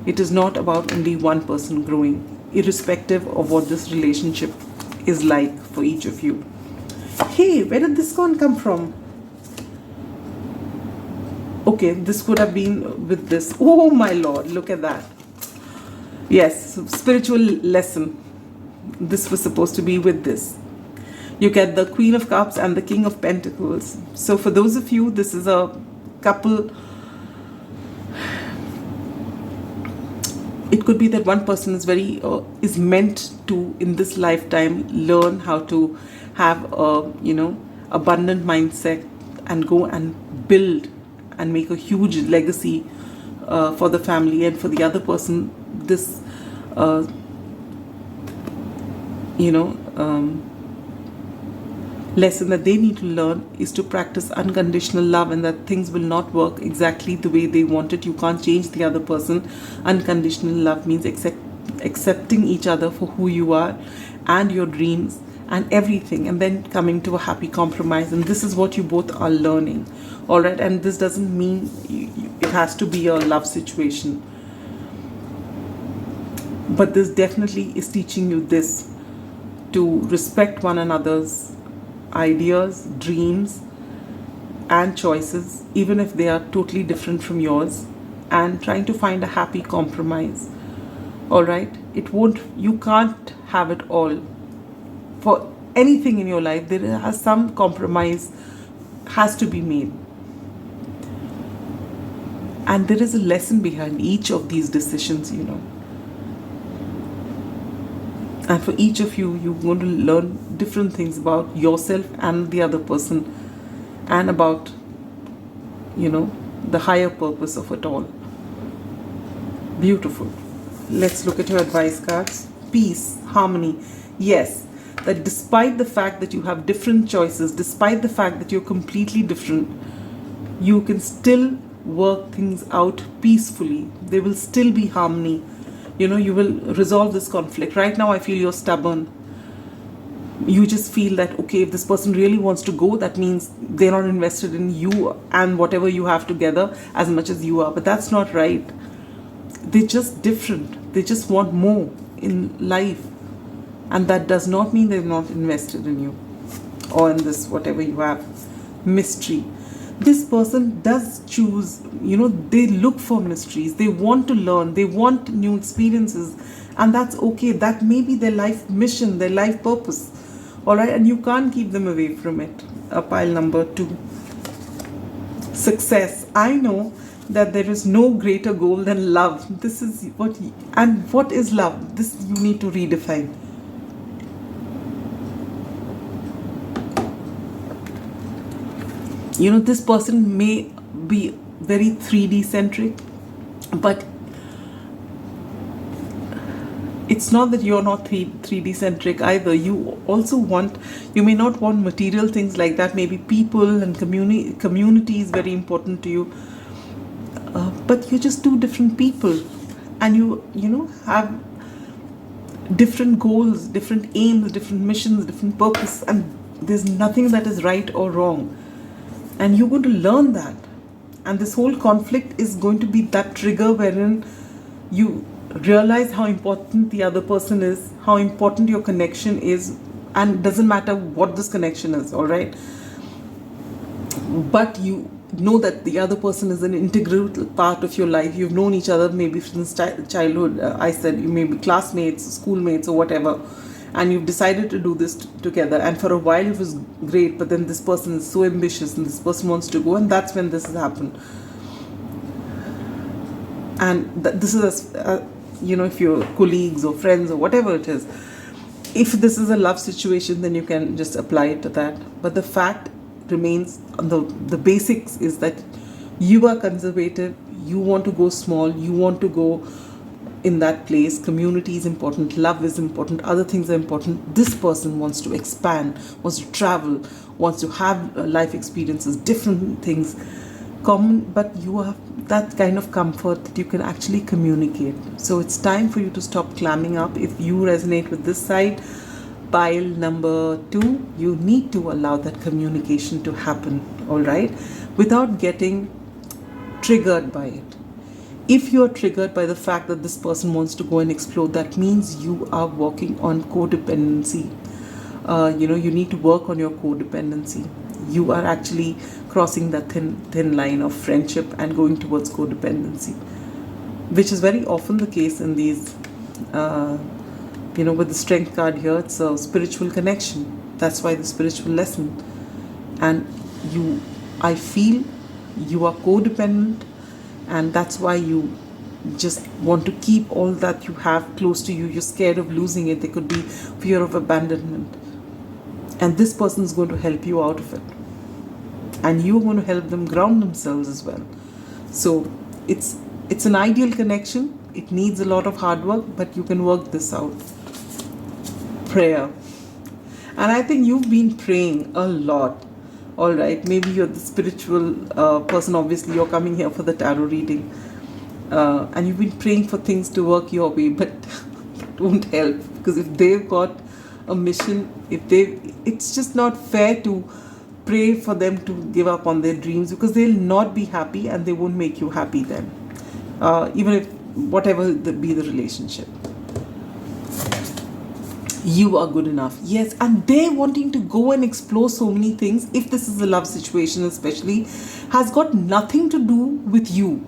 It is not about only one person growing, irrespective of what this relationship is like for each of you. Hey, where did this one come from? Okay, this could have been with this. Oh my lord, look at that. Yes, so spiritual lesson. This was supposed to be with this. You get the Queen of Cups and the King of Pentacles. So for those of you, this is a couple. It could be that one person is meant to, in this lifetime, learn how to have a, abundant mindset and go and build and make a huge legacy for the family. And for the other person, this lesson that they need to learn is to practice unconditional love, and that things will not work exactly the way they want it. You can't change the other person. Unconditional love means accepting each other for who you are and your dreams and everything, and then coming to a happy compromise. And this is what you both are learning. All right, and this doesn't mean it has to be a love situation, but this definitely is teaching you this, to respect one another's ideas, dreams and choices, even if they are totally different from yours, and trying to find a happy compromise. All right, you can't have it all. For anything in your life, there has some compromise has to be made, and there is a lesson behind each of these decisions, and for each of you, you're going to learn different things about yourself and the other person, and about, the higher purpose of it all. Beautiful. Let's look at your advice cards. Peace, harmony. Yes, that despite the fact that you have different choices, despite the fact that you're completely different, you can still work things out peacefully. There will still be harmony. You will resolve this conflict. Right now, I feel you're stubborn. You just feel that, okay, if this person really wants to go, that means they're not invested in you and whatever you have together as much as you are. But that's not right. They're just different. They just want more in life. And that does not mean they're not invested in you or in this, whatever you have. Mystery. This person does choose, they look for mysteries. They want to learn. They want new experiences. And that's okay. That may be their life mission, their life purpose. All right. And you can't keep them away from it. Pile number 2. Success. I know that there is no greater goal than love. This is what is love? This you need to redefine. This person may be very 3D centric, but it's not that you're not 3D centric either. You may not want material things like that. Maybe people and community is very important to you. But you're just two different people, and you have different goals, different aims, different missions, different purpose, and there's nothing that is right or wrong. And you're going to learn that. And this whole conflict is going to be that trigger wherein you realize how important the other person is, how important your connection is, and it doesn't matter what this connection is, all right? But you know that the other person is an integral part of your life. You've known each other maybe since childhood. I said you may be classmates, schoolmates, or whatever. And you've decided to do this together, and for a while it was great, but then this person is so ambitious and this person wants to go, and that's when this has happened. And this is if you're colleagues or friends or whatever it is. If this is a love situation, then you can just apply it to that. But the fact remains, the basics is that you are conservative, you want to go small, you want to go in that place. Community is important, love is important, other things are important. This person wants to expand, wants to travel, wants to have life experiences, different things common, but you have that kind of comfort that you can actually communicate. So it's time for you to stop clamming up. If you resonate with this side, pile number 2, you need to allow that communication to happen, all right, without getting triggered by it. If you are triggered by the fact that this person wants to go and explore, that means you are working on codependency. You need to work on your codependency. you are actually crossing that thin line of friendship and going towards codependency, which is very often the case in these, with the strength card here. It's a spiritual connection. That's why the spiritual lesson. And I feel you are codependent, and that's why you just want to keep all that you have close to you. You're scared of losing it. There could be fear of abandonment. And this person is going to help you out of it. And you're going to help them ground themselves as well. So it's an ideal connection. It needs a lot of hard work, but you can work this out. Prayer. And I think you've been praying a lot. All right, maybe you're the spiritual person. Obviously, you're coming here for the tarot reading. And you've been praying for things to work your way, but don't help. Because if they've got a mission, it's just not fair to pray for them to give up on their dreams, because they'll not be happy and they won't make you happy then. Even if, whatever be the relationship. You are good enough. Yes, and they're wanting to go and explore so many things. If this is a love situation especially, has got nothing to do with you.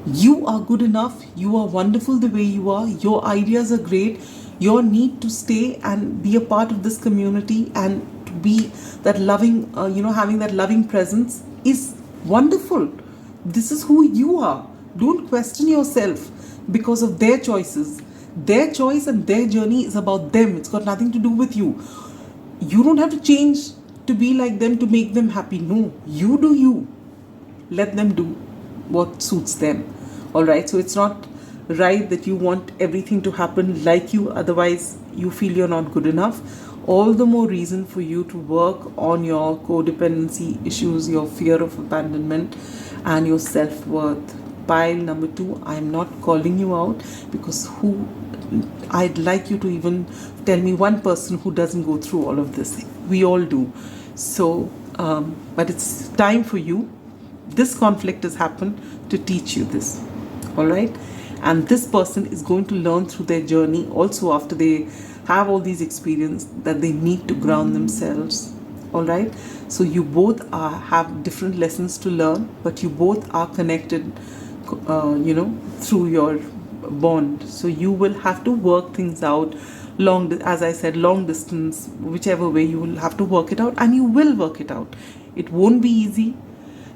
You are good enough. You are wonderful the way you are. Your ideas are great. Your need to stay and be a part of this community and to be that loving, having that loving presence is wonderful. This is who you are. Don't question yourself because of their choices. Their choice and their journey is about them. It's got nothing to do with you. You don't have to change to be like them to make them happy. No, you do you. Let them do what suits them. All right. So it's not right that you want everything to happen like you. Otherwise, you feel you're not good enough. All the more reason for you to work on your codependency issues, your fear of abandonment, and your self-worth. Pile number 2, I'm not calling you out, because I'd like you to even tell me one person who doesn't go through all of this. We all do. So, but it's time for you. This conflict has happened to teach you this. All right? And this person is going to learn through their journey also, after they have all these experiences, that they need to ground themselves. All right? So you both have different lessons to learn, but you both are connected, through your bond. So you will have to work things out as I said, long distance, whichever way, you will have to work it out, and you will work it out. It won't be easy.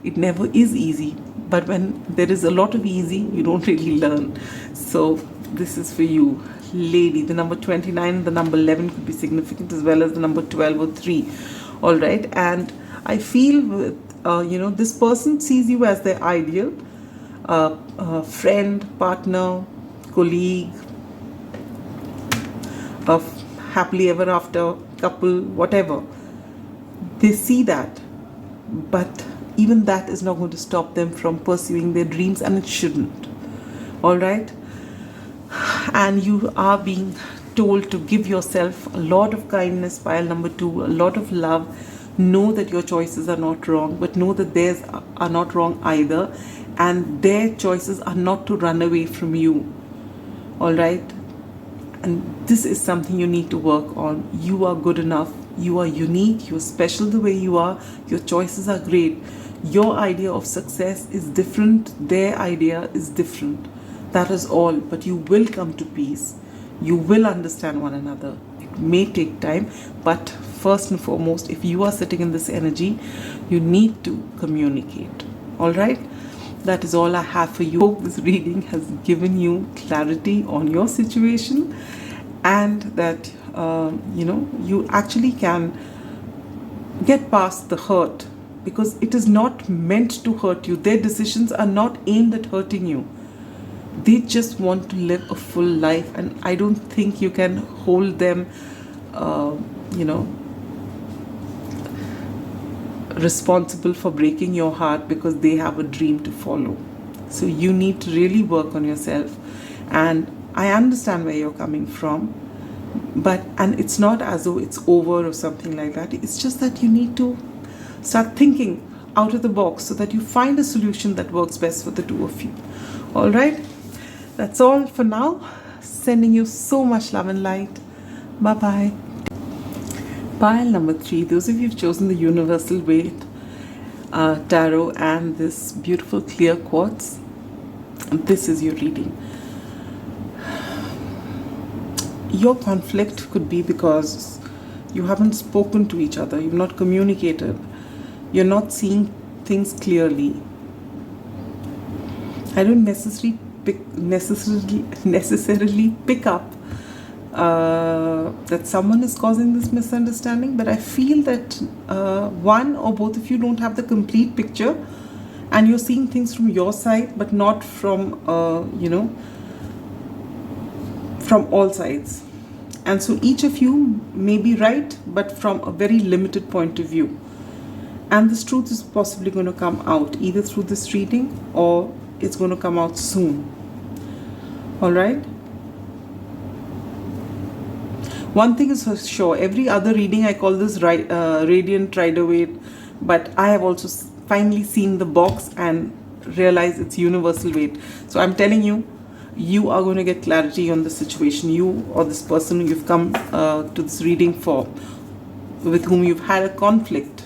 It never is easy. But when there is a lot of easy, you don't really learn. So this is for you, lady. The number 29 and the number 11 could be significant, as well as the number 12 or 3. All right. And I feel with, this person sees you as their ideal. Friend, partner, colleague, a happily ever after couple, whatever. They see that, but even that is not going to stop them from pursuing their dreams, and it shouldn't. All right? And you are being told to give yourself a lot of kindness, pile number 2, a lot of love. Know that your choices are not wrong, but know that theirs are not wrong either. And their choices are not to run away from you. All right? And this is something you need to work on. You are good enough. You are unique. You're special the way you are. Your choices are great. Your idea of success is different. Their idea is different. That is all. But you will come to peace. You will understand one another. It may take time, but first and foremost, if you are sitting in this energy, you need to communicate. All right? That is all I have for you. Hope this reading has given you clarity on your situation, and that you actually can get past the hurt, because it is not meant to hurt you. Their decisions are not aimed at hurting you. They just want to live a full life, and I don't think you can hold them responsible for breaking your heart because they have a dream to follow. So you need to really work on yourself. And I understand where you're coming from, and it's not as though it's over or something like that. It's just that you need to start thinking out of the box so that you find a solution that works best for the two of you. All right? That's all for now. Sending you so much love and light. Bye-bye. Pile number 3, those of you who've chosen the Universal Weight Tarot and this beautiful clear quartz, this is your reading. Your conflict could be because you haven't spoken to each other, you've not communicated, you're not seeing things clearly. I don't necessarily pick up that someone is causing this misunderstanding, but I feel that one or both of you don't have the complete picture, and you're seeing things from your side, but not from from all sides. And so each of you may be right, but from a very limited point of view. And this truth is possibly going to come out either through this reading or it's going to come out soon. All right? One thing is for sure, every other reading I call this Radiant Rider-Waite, but I have also finally seen the box and realized it's Universal Weight. So I'm telling you, you are going to get clarity on the situation. You or this person you've come to this reading for, with whom you've had a conflict,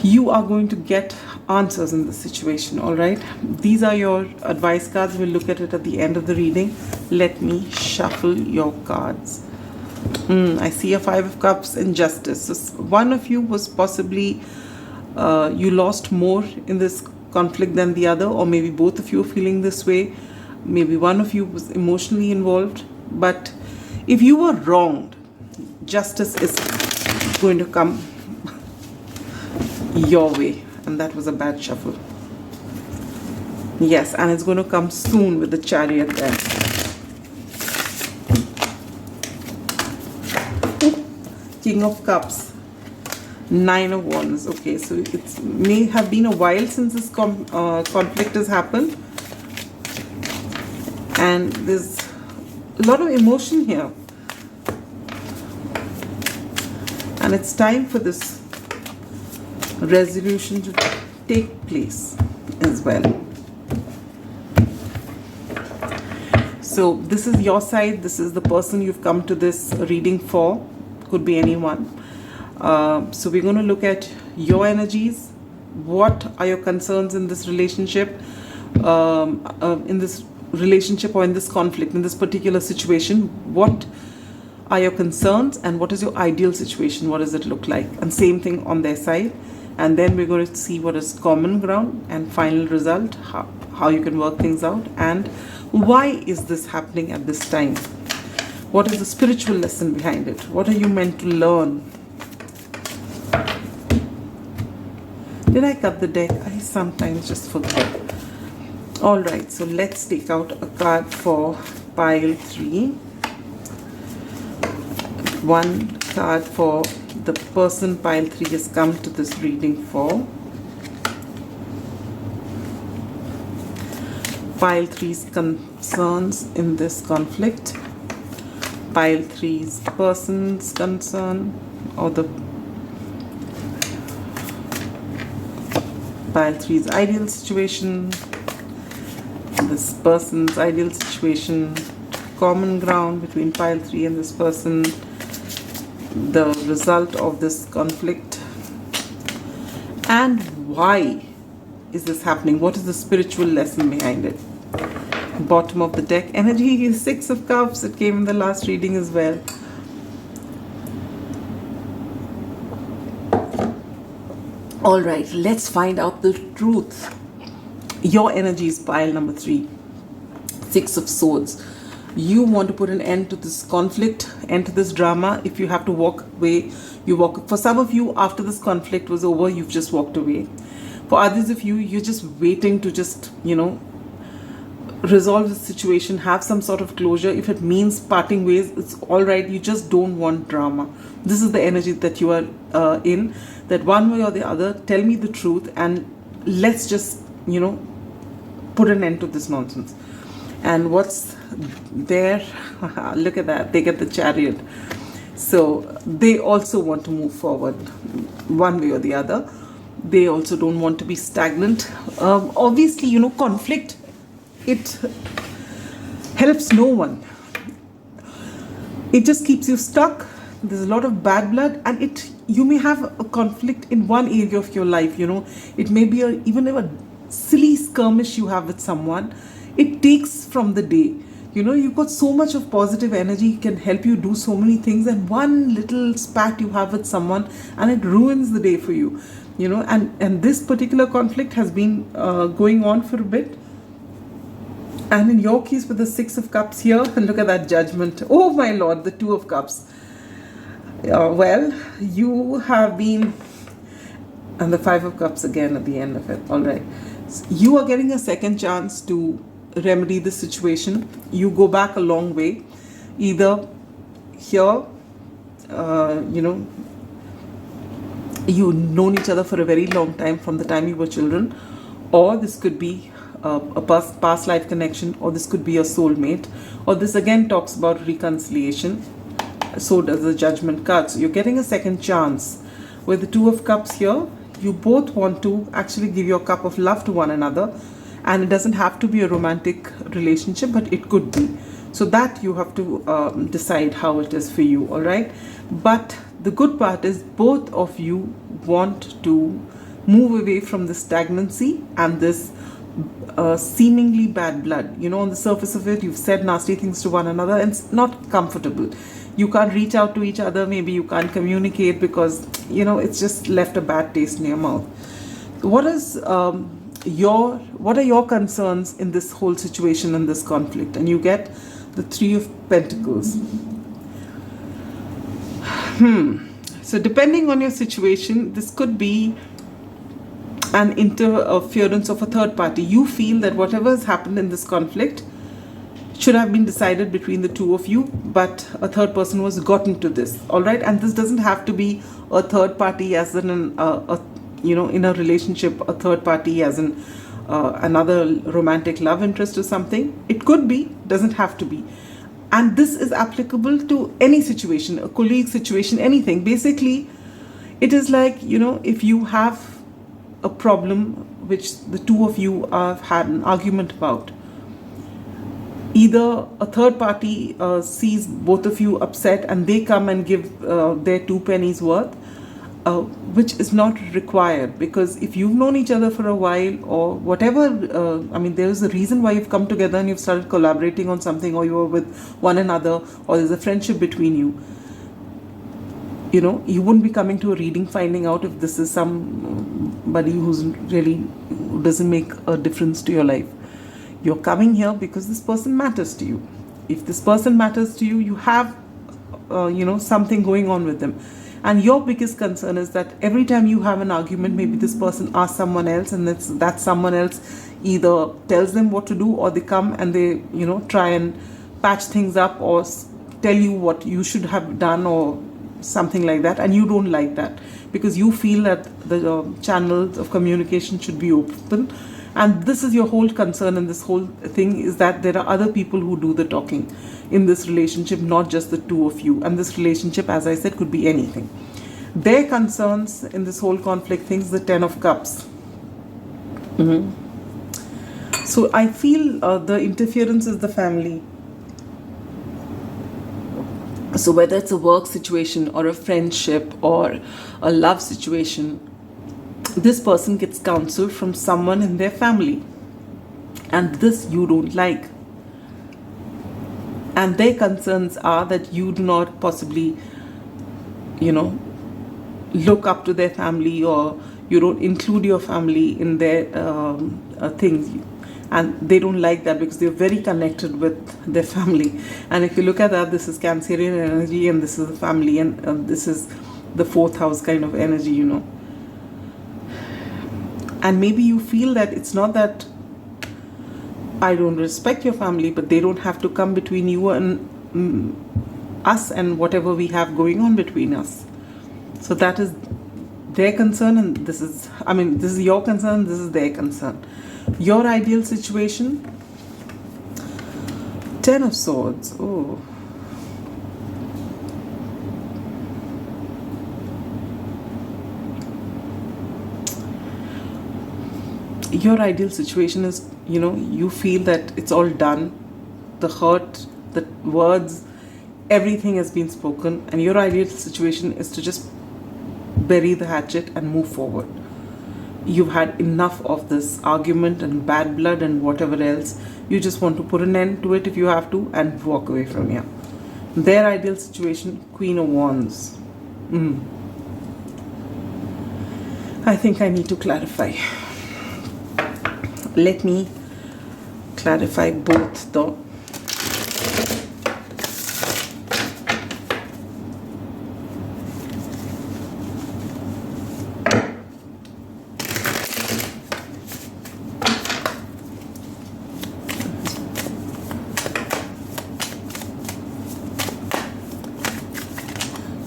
you are going to get answers in this situation. All right, these are your advice cards. We'll look at it at the end of the reading. Let me shuffle your cards. I see a 5 of Cups and Justice. So one of you was possibly you lost more in this conflict than the other, or maybe both of you are feeling this way. Maybe one of you was emotionally involved, but if you were wronged, justice is going to come your way. And that was a bad shuffle. Yes, and it's going to come soon with the Chariot there. King of Cups, 9 of Wands. Okay, so it may have been a while since this conflict has happened, and there's a lot of emotion here, and it's time for this resolution to take place as well. So this is your side, this is the person you've come to this reading for, could be anyone. So we're going to look at your energies. What are your concerns in this relationship, or in this conflict, in this particular situation? What are your concerns and what is your ideal situation? What does it look like? And same thing on their side. And then we're going to see what is common ground and final result, how you can work things out, and why is this happening at this time? What is the spiritual lesson behind it? What are you meant to learn? Did I cut the deck? I sometimes just forget. Alright, so let's take out a card for pile 3. One card for the person pile 3 has come to this reading for. Pile 3's concerns in this conflict. Pile 3's person's concern, or the pile 3's ideal situation. This person's ideal situation. Common ground between pile 3 and this person. The result of this conflict, and why is this happening? What is the spiritual lesson behind it? Bottom of the deck energy is 6 of Cups. It came in the last reading as well. All right, let's find out the truth. Your energy is pile number 3, 6 of Swords. You want to put an end to this conflict, end to this drama. If you have to walk away, you walk. For some of you, after this conflict was over, you've just walked away. For others of you, you're just waiting to just, resolve the situation, have some sort of closure. If it means parting ways, it's all right. You just don't want drama. This is the energy that you are in, that one way or the other, tell me the truth and let's just, put an end to this nonsense. And what's there? Look at that. They get the Chariot. So they also want to move forward one way or the other. They also don't want to be stagnant. Obviously, conflict, it helps no one. It just keeps you stuck. there's a lot of bad blood, and you may have a conflict in one area of your life. It may be even a silly skirmish you have with someone. It takes from the day. You've got so much of positive energy, can help you do so many things, and one little spat you have with someone and it ruins the day for you. And this particular conflict has been going on for a bit. And in your case, with the Six of Cups here, and look at that Judgment. Oh my Lord, the Two of Cups. Well, you have been, and the Five of Cups again at the end of it. All right. So you are getting a second chance to remedy the situation. You go back a long way. Either here, you've known each other for a very long time, from the time you were children, or this could be a past life connection, or this could be a soulmate, or this again talks about reconciliation. So does the Judgment card. So you're getting a second chance. With the Two of Cups here, you both want to actually give your cup of love to one another, and it doesn't have to be a romantic relationship, but it could be. So that you have to decide how it is for you. All right. But the good part is both of you want to move away from the stagnancy and this seemingly bad blood. On the surface of it, you've said nasty things to one another, and it's not comfortable. You can't reach out to each other. Maybe you can't communicate because it's just left a bad taste in your mouth. What are your concerns in this whole situation, in this conflict? And you get the Three of Pentacles. So depending on your situation, this could be an interference of a third party. You feel that whatever has happened in this conflict should have been decided between the two of you, but a third person was gotten to this. All right. And this doesn't have to be a third party as in in a relationship, a third party as in another romantic love interest or something. It could be, doesn't have to be. And this is applicable to any situation, a colleague situation, anything. Basically, it is like, if you have a problem which the two of you have had an argument about, either a third party sees both of you upset and they come and give their 2 pennies worth, which is not required, because if you've known each other for a while or whatever, there's a reason why you've come together and you've started collaborating on something, or you're with one another, or there's a friendship between you. You wouldn't be coming to a reading finding out if this is somebody who doesn't make a difference to your life. You're coming here because this person matters to you. If this person matters to you, you have something going on with them. And your biggest concern is that every time you have an argument, maybe this person asks someone else, and that someone else either tells them what to do, or they come and they, try and patch things up, or tell you what you should have done, or something like that. And you don't like that, because you feel that the channels of communication should be open. And this is your whole concern in this whole thing, is that there are other people who do the talking in this relationship, not just the two of you. And this relationship, as I said, could be anything. Their concerns in this whole conflict things, the Ten of Cups. So I feel the interference is the family. So whether it's a work situation or a friendship or a love situation, this person gets counsel from someone in their family, and this you don't like. And their concerns are that you do not possibly, look up to their family, or you don't include your family in their things. And they don't like that, because they're very connected with their family. And if you look at that, this is Cancerian energy, and this is the family, and this is the 4th house kind of energy, And maybe you feel that it's not that I don't respect your family, but they don't have to come between you and us and whatever we have going on between us. So that is their concern, and this is your concern, this is their concern. Your ideal situation, 10 of Swords. Oh. Your ideal situation is, you feel that it's all done. The hurt, the words, everything has been spoken, and your ideal situation is to just bury the hatchet and move forward. You've had enough of this argument and bad blood and whatever else. You just want to put an end to it if you have to and walk away from here. Their ideal situation, Queen of Wands. I think I need to clarify. Let me clarify both though.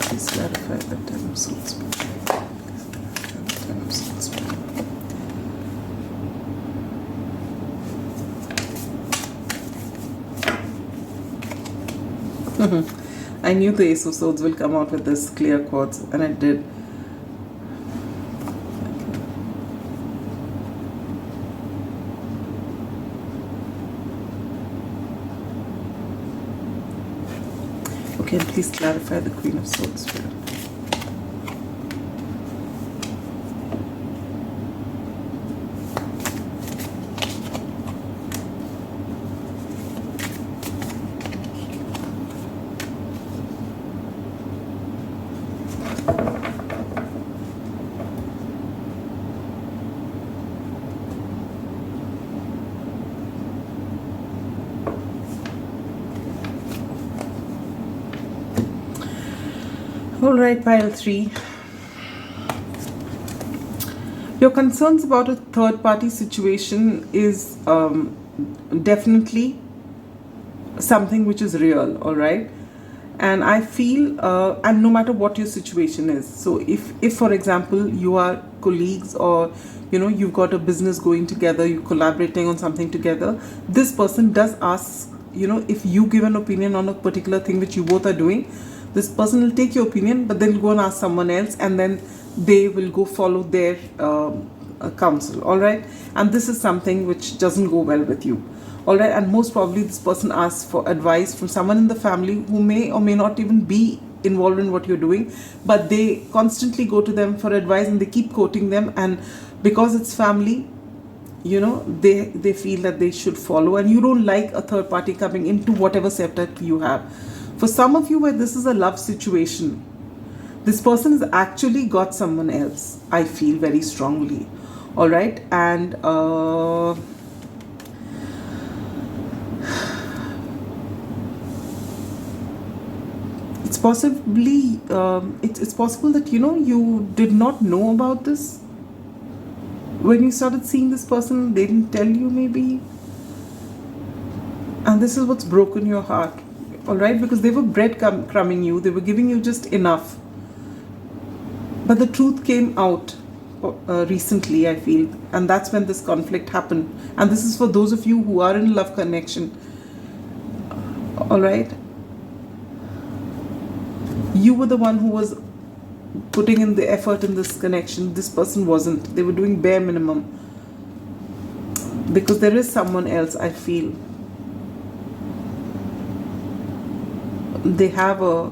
Please clarify the Ten of Swords. Ten of Swords. I knew the Ace of Swords will come out with this clear quartz, and it did. Okay, and please clarify the Queen of Swords here. Alright, pile 3. Your concerns about a third party situation is definitely something which is real, alright? And I feel, and no matter what your situation is, so if for example you are colleagues, or you've got a business going together, you're collaborating on something together, this person does ask, if you give an opinion on a particular thing which you both are doing, this person will take your opinion, but they'll go and ask someone else, and then they will go follow their counsel, alright? And this is something which doesn't go well with you, alright? And most probably this person asks for advice from someone in the family who may or may not even be involved in what you're doing, but they constantly go to them for advice, and they keep quoting them, and because it's family, they feel that they should follow, and you don't like a third party coming into whatever setup you have. For some of you, where this is a love situation, this person has actually got someone else, I feel very strongly, alright? And it's possibly, it's possible that, you did not know about this. When you started seeing this person, they didn't tell you maybe. And this is what's broken your heart. Alright, because they were breadcrumbing you, they were giving you just enough. But the truth came out recently, I feel, and that's when this conflict happened. And this is for those of you who are in a love connection. Alright? You were the one who was putting in the effort in this connection. This person wasn't. They were doing bare minimum. Because there is someone else, I feel. They have a,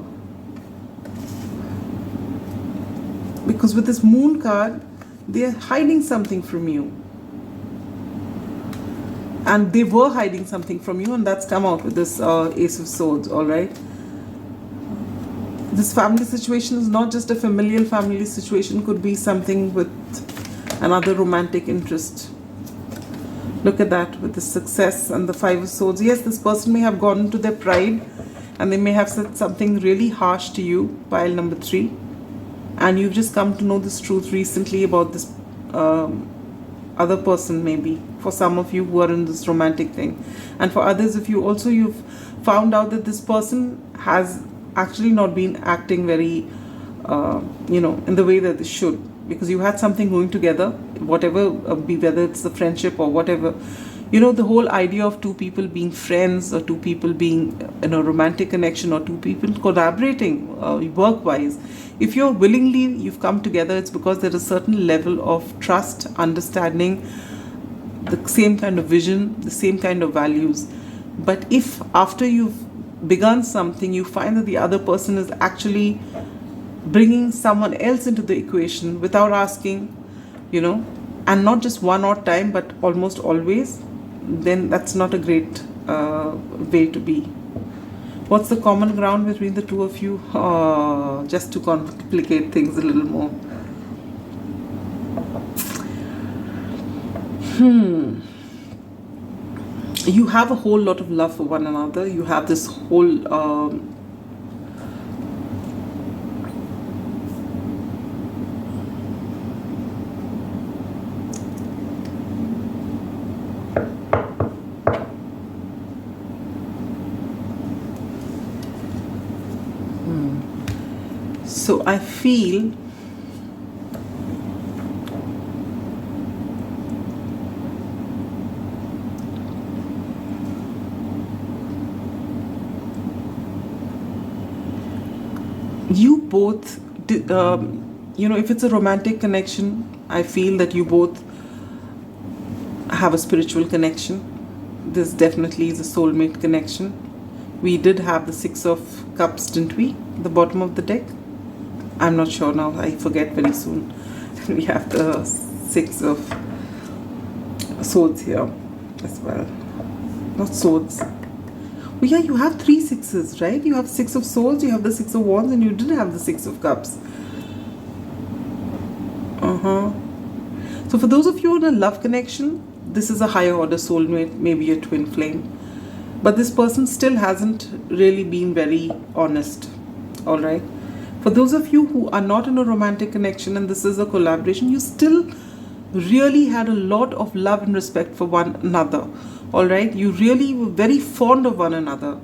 because with this Moon card, they are hiding something from you, and they were hiding something from you, and that's come out with this Ace of Swords. All right, this family situation is not just a familial family situation, could be something with another romantic interest. Look at that with the Success and the Five of Swords. Yes, this person may have gone into their pride, and they may have said something really harsh to you, pile number 3. And you've just come to know this truth recently about this other person, maybe. For some of you who are in this romantic thing. And for others of you also, you've found out that this person has actually not been acting very, in the way that they should. Because you had something going together, whatever, whether it's the friendship or whatever. The whole idea of two people being friends, or two people being in a romantic connection, or two people collaborating work-wise. If you've come together, it's because there's a certain level of trust, understanding, the same kind of vision, the same kind of values. But if after you've begun something, you find that the other person is actually bringing someone else into the equation without asking, and not just one odd time, but almost always, then that's not a great way to be. What's the common ground between the two of you? Just to complicate things a little more. You have a whole lot of love for one another. You have this whole so I feel you both, if it's a romantic connection, I feel that you both have a spiritual connection. This definitely is a soulmate connection. We did have the Six of Cups, didn't we? The bottom of the deck. I'm not sure now. I forget very soon. We have the Six of Swords here as well. Not swords. Oh yeah, you have 3 sixes, right? You have Six of Swords, you have the Six of Wands, and you did have the Six of Cups. So for those of you in a love connection, this is a higher order soulmate, maybe a twin flame. But this person still hasn't really been very honest. Alright? For those of you who are not in a romantic connection and this is a collaboration, you still really had a lot of love and respect for one another. Alright? You really were very fond of one another.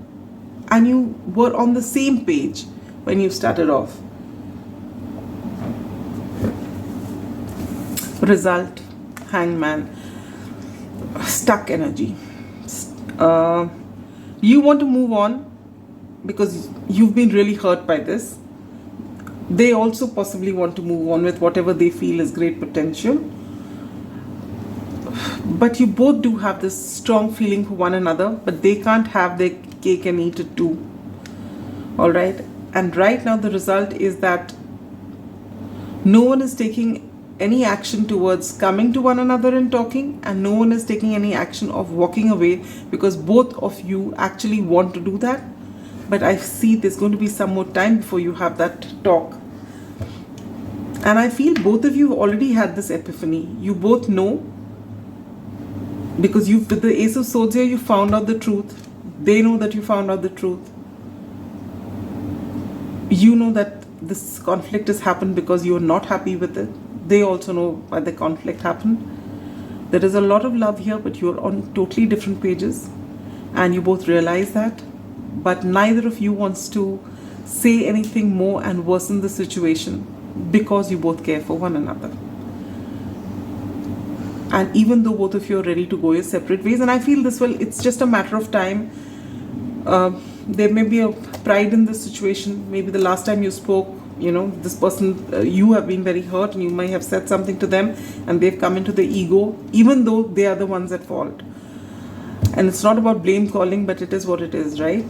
And you were on the same page when you started off. Result, Hangman, stuck energy. You want to move on because you've been really hurt by this. They also possibly want to move on with whatever they feel is great potential. But you both do have this strong feeling for one another, but they can't have their cake and eat it too. Alright? And right now the result is that no one is taking any action towards coming to one another and talking, and no one is taking any action of walking away because both of you actually want to do that. But I see there's going to be some more time before you have that talk. And I feel both of you have already had this epiphany. You both know, because with the Ace of Swords here, you found out the truth. They know that you found out the truth. You know that this conflict has happened because you're not happy with it. They also know why the conflict happened. There is a lot of love here, but you're on totally different pages. And you both realize that. But neither of you wants to say anything more and worsen the situation because you both care for one another. And even though both of you are ready to go your separate ways, and I feel it's just a matter of time. There may be a pride in this situation. Maybe the last time you spoke, this person, you have been very hurt and you might have said something to them and they've come into the ego, even though they are the ones at fault. And it's not about blame calling, but it is what it is, right?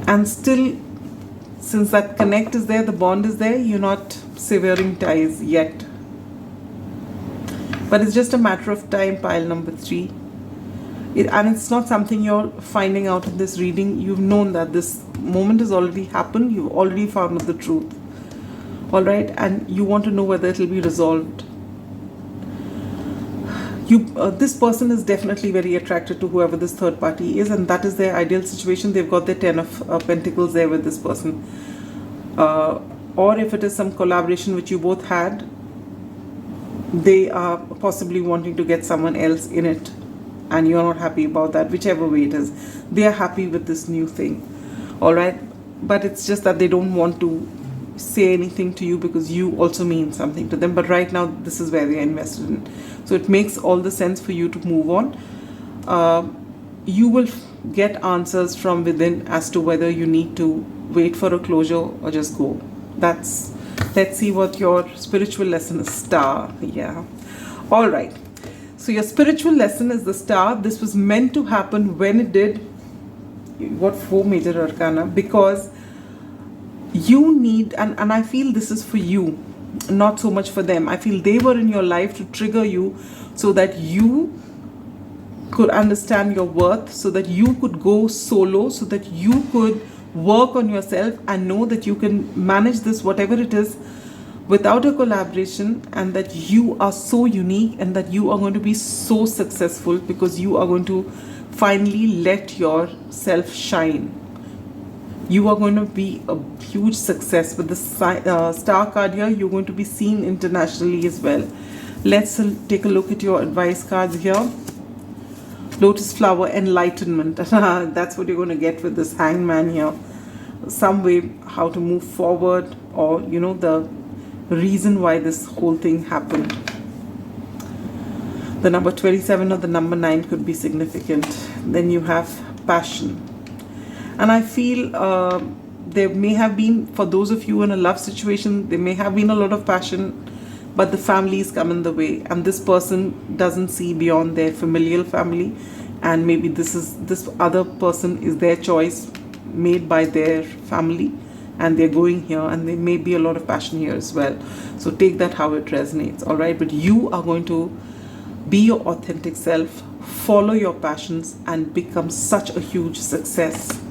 And still, since that connect is there, the bond is there, you're not severing ties yet. But it's just a matter of time, pile number 3. And it's not something you're finding out in this reading. You've known that this moment has already happened. You've already found out the truth. Alright? And you want to know whether it will be resolved. This person is definitely very attracted to whoever this third party is, and that is their ideal situation. They've got their 10 of Pentacles there with this person. Or if it is some collaboration which you both had, they are possibly wanting to get someone else in it. And you're not happy about that, whichever way it is. They are happy with this new thing. Alright? But it's just that they don't want to say anything to you because you also mean something to them. But right now, this is where they are invested in. So it makes all the sense for you to move on. You will get answers from within as to whether you need to wait for a closure or just go. Let's see what your spiritual lesson is. Star. Yeah. Alright. So your spiritual lesson is the Star. This was meant to happen when it did. You got 4 major arcana because you need, and I feel this is for you, not so much for them. I feel they were in your life to trigger you so that you could understand your worth, so that you could go solo, so that you could work on yourself and know that you can manage this, whatever it is, without a collaboration, and that you are so unique and that you are going to be so successful because you are going to finally let yourself shine. You are going to be a huge success with the star card here. You're going to be seen internationally as well. Let's take a look at your advice cards here. Lotus flower, enlightenment. That's what you're going to get with this hangman here. Some way how to move forward, or you know, the reason why this whole thing happened. The number 27 or the number 9 could be significant. Then you have passion. And I feel there may have been, for those of you in a love situation, there may have been a lot of passion, but the families come in the way, and this person doesn't see beyond their familial family, and maybe this other person is their choice made by their family, and they're going here, and there may be a lot of passion here as well. So take that how it resonates, all right? But you are going to be your authentic self, follow your passions, and become such a huge success.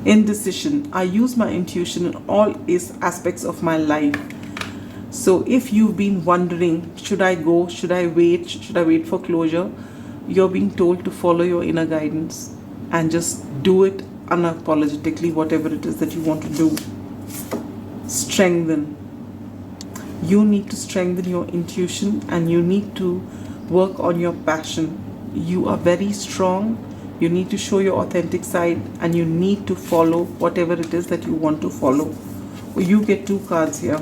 Indecision. I use my intuition in all aspects of my life. So if you've been wondering, should I go, should I wait for closure, you're being told to follow your inner guidance and just do it unapologetically, whatever it is that you want to do. Strengthen. You need to strengthen your intuition, and you need to work on your passion. You are very strong. You need to show your authentic side, and you need to follow whatever it is that you want to follow. You get 2 cards here.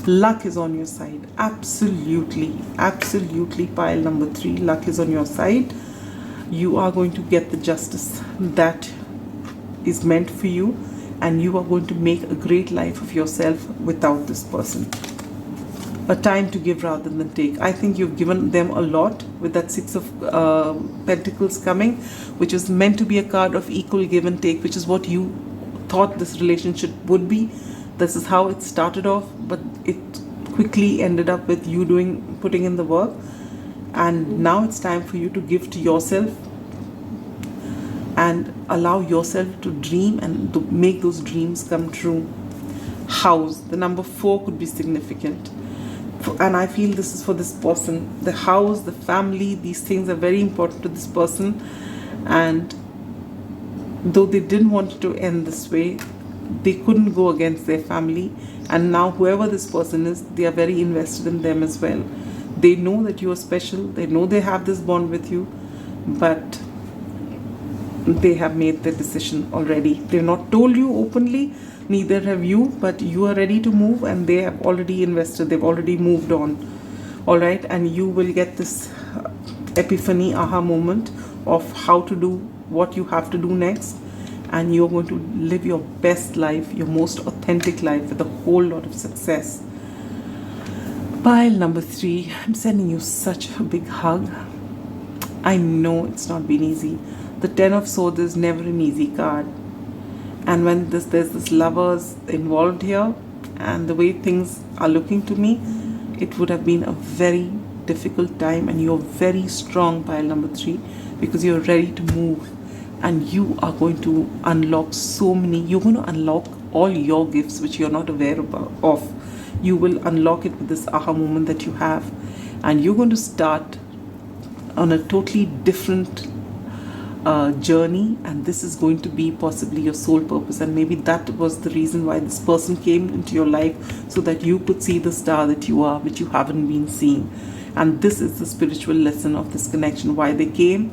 Luck is on your side. Absolutely, absolutely. Pile number 3, luck is on your side. You are going to get the justice that is meant for you, and you are going to make a great life of yourself without this person. A time to give rather than take. I think you've given them a lot with that 6 of Pentacles coming, which is meant to be a card of equal give and take, which is what you thought this relationship would be. This is how it started off, but it quickly ended up with you putting in the work, and now it's time for you to give to yourself and allow yourself to dream and to make those dreams come true. House, the number 4 could be significant. And I feel this is for this person. The house, the family, these things are very important to this person. And though they didn't want it to end this way, they couldn't go against their family. And now whoever this person is, they are very invested in them as well. They know that you are special. They know they have this bond with you. But they have made their decision already. They've not told you openly, neither have you, but you are ready to move, and they have already invested. They've already moved on. All right, and you will get this epiphany, aha moment of how to do what you have to do next, and you're going to live your best life, your most authentic life, with a whole lot of success. Pile number 3, I'm sending you such a big hug. I know it's not been easy. The 10 of Swords is never an easy card. And when there's this lovers involved here, and the way things are looking to me, it would have been a very difficult time, and you're very strong, pile number 3, because you're ready to move, and you are going to unlock so many. You're going to unlock all your gifts which you're not aware of. You will unlock it with this aha moment that you have, and you're going to start on a totally different journey, and this is going to be possibly your soul purpose, and maybe that was the reason why this person came into your life, so that you could see the star that you are, which you haven't been seeing. And this is the spiritual lesson of this connection, why they came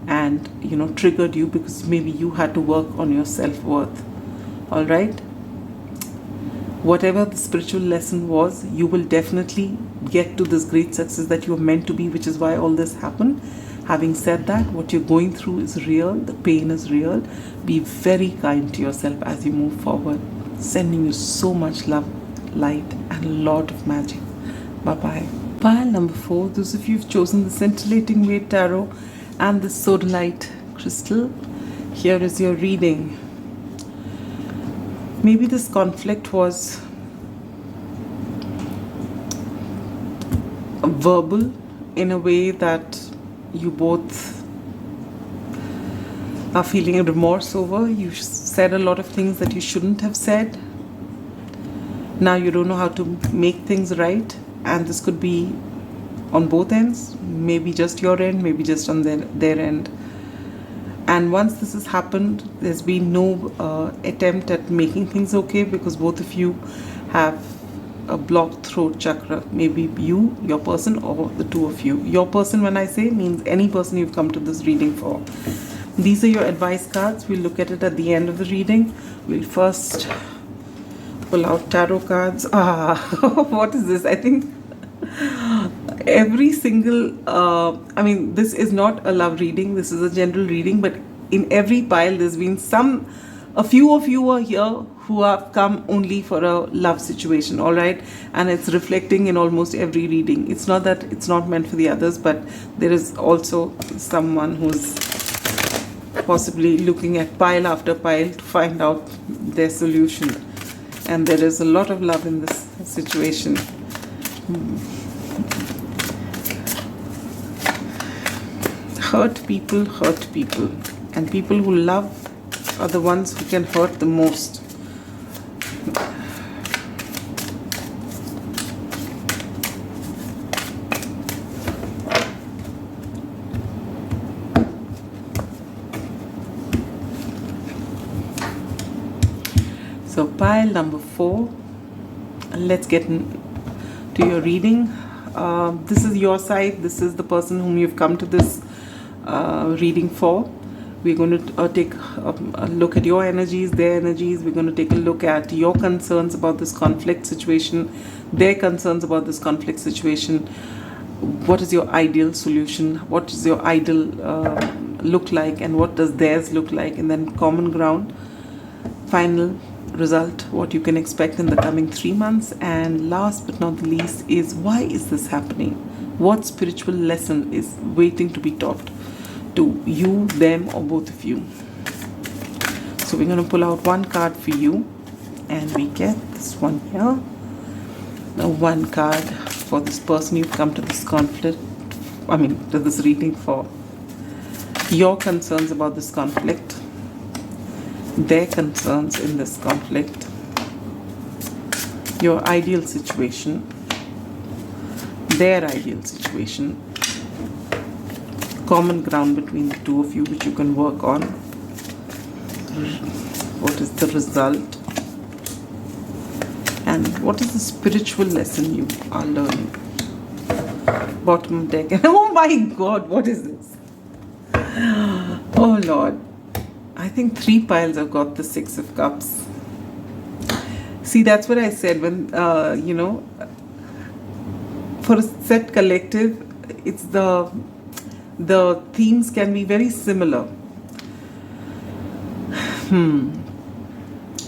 and triggered you, because maybe you had to work on your self-worth. All right, whatever the spiritual lesson was, you will definitely get to this great success that you are meant to be, which is why all this happened. Having said that, what you're going through is real. The pain is real. Be very kind to yourself as you move forward. Sending you so much love, light, and a lot of magic. Bye-bye. Pile number 4, those of you who've chosen the Scintillating Wave Tarot and the Sodalite crystal, Here is your reading. Maybe this conflict was verbal in a way that you both are feeling a remorse over. You said a lot of things that you shouldn't have said. Now you don't know how to make things right, and this could be on both ends, maybe just your end, maybe just on their end. And once this has happened, there's been no attempt at making things okay, because both of you have a blocked throat chakra. Maybe you, your person, or the two of you. Your person, when I say, means any person you've come to this reading for. These are your advice cards. We'll look at it at the end of the reading. We'll first pull out tarot cards. What is this? I think every single this is not a love reading, this is a general reading, but in every pile there's been a few of you are here who have come only for a love situation, all right? And it's reflecting in almost every reading. It's not that it's not meant for the others, but there is also someone who's possibly looking at pile after pile to find out their solution. And there is a lot of love in this situation. Hurt people, and people who love are the ones who can hurt the most. So pile number 4, let's get to your reading. This is your side, this is the person whom you've come to this reading for. We're going to take a look at your energies, their energies. We're going to take a look at your concerns about this conflict situation, their concerns about this conflict situation. What is your ideal solution? What does your ideal look like, and what does theirs look like? And then common ground, final result, what you can expect in the coming 3 months. And last but not the least is, why is this happening? What spiritual lesson is waiting to be taught to you, them, or both of you? So we're going to pull out one card for you, and we get this one here. Now one card for this person you've come to this to this reading for. Your concerns about this conflict, their concerns in this conflict, your ideal situation, their ideal situation, common ground between the two of you which you can work on. What is the result? And what is the spiritual lesson you are learning? Bottom deck. Oh my God, what is this? Oh Lord. I think 3 piles have got the 6 of Cups. See, that's what I said when, for a set collective, it's the themes can be very similar.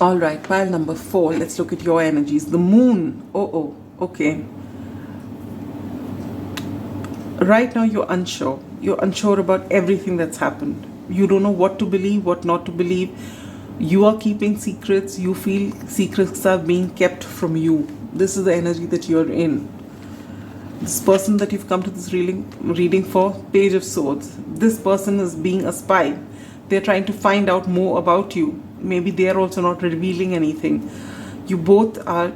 All right, pile number 4. Let's look at your energies. The moon. Okay. Right now you're unsure. You're unsure about everything that's happened. You don't know what to believe, what not to believe. You are keeping secrets. You feel secrets are being kept from you. This is the energy that you're in. This person that you've come to this reading for, Page of Swords. This person is being a spy. They're trying to find out more about you. Maybe they're also not revealing anything. You both are...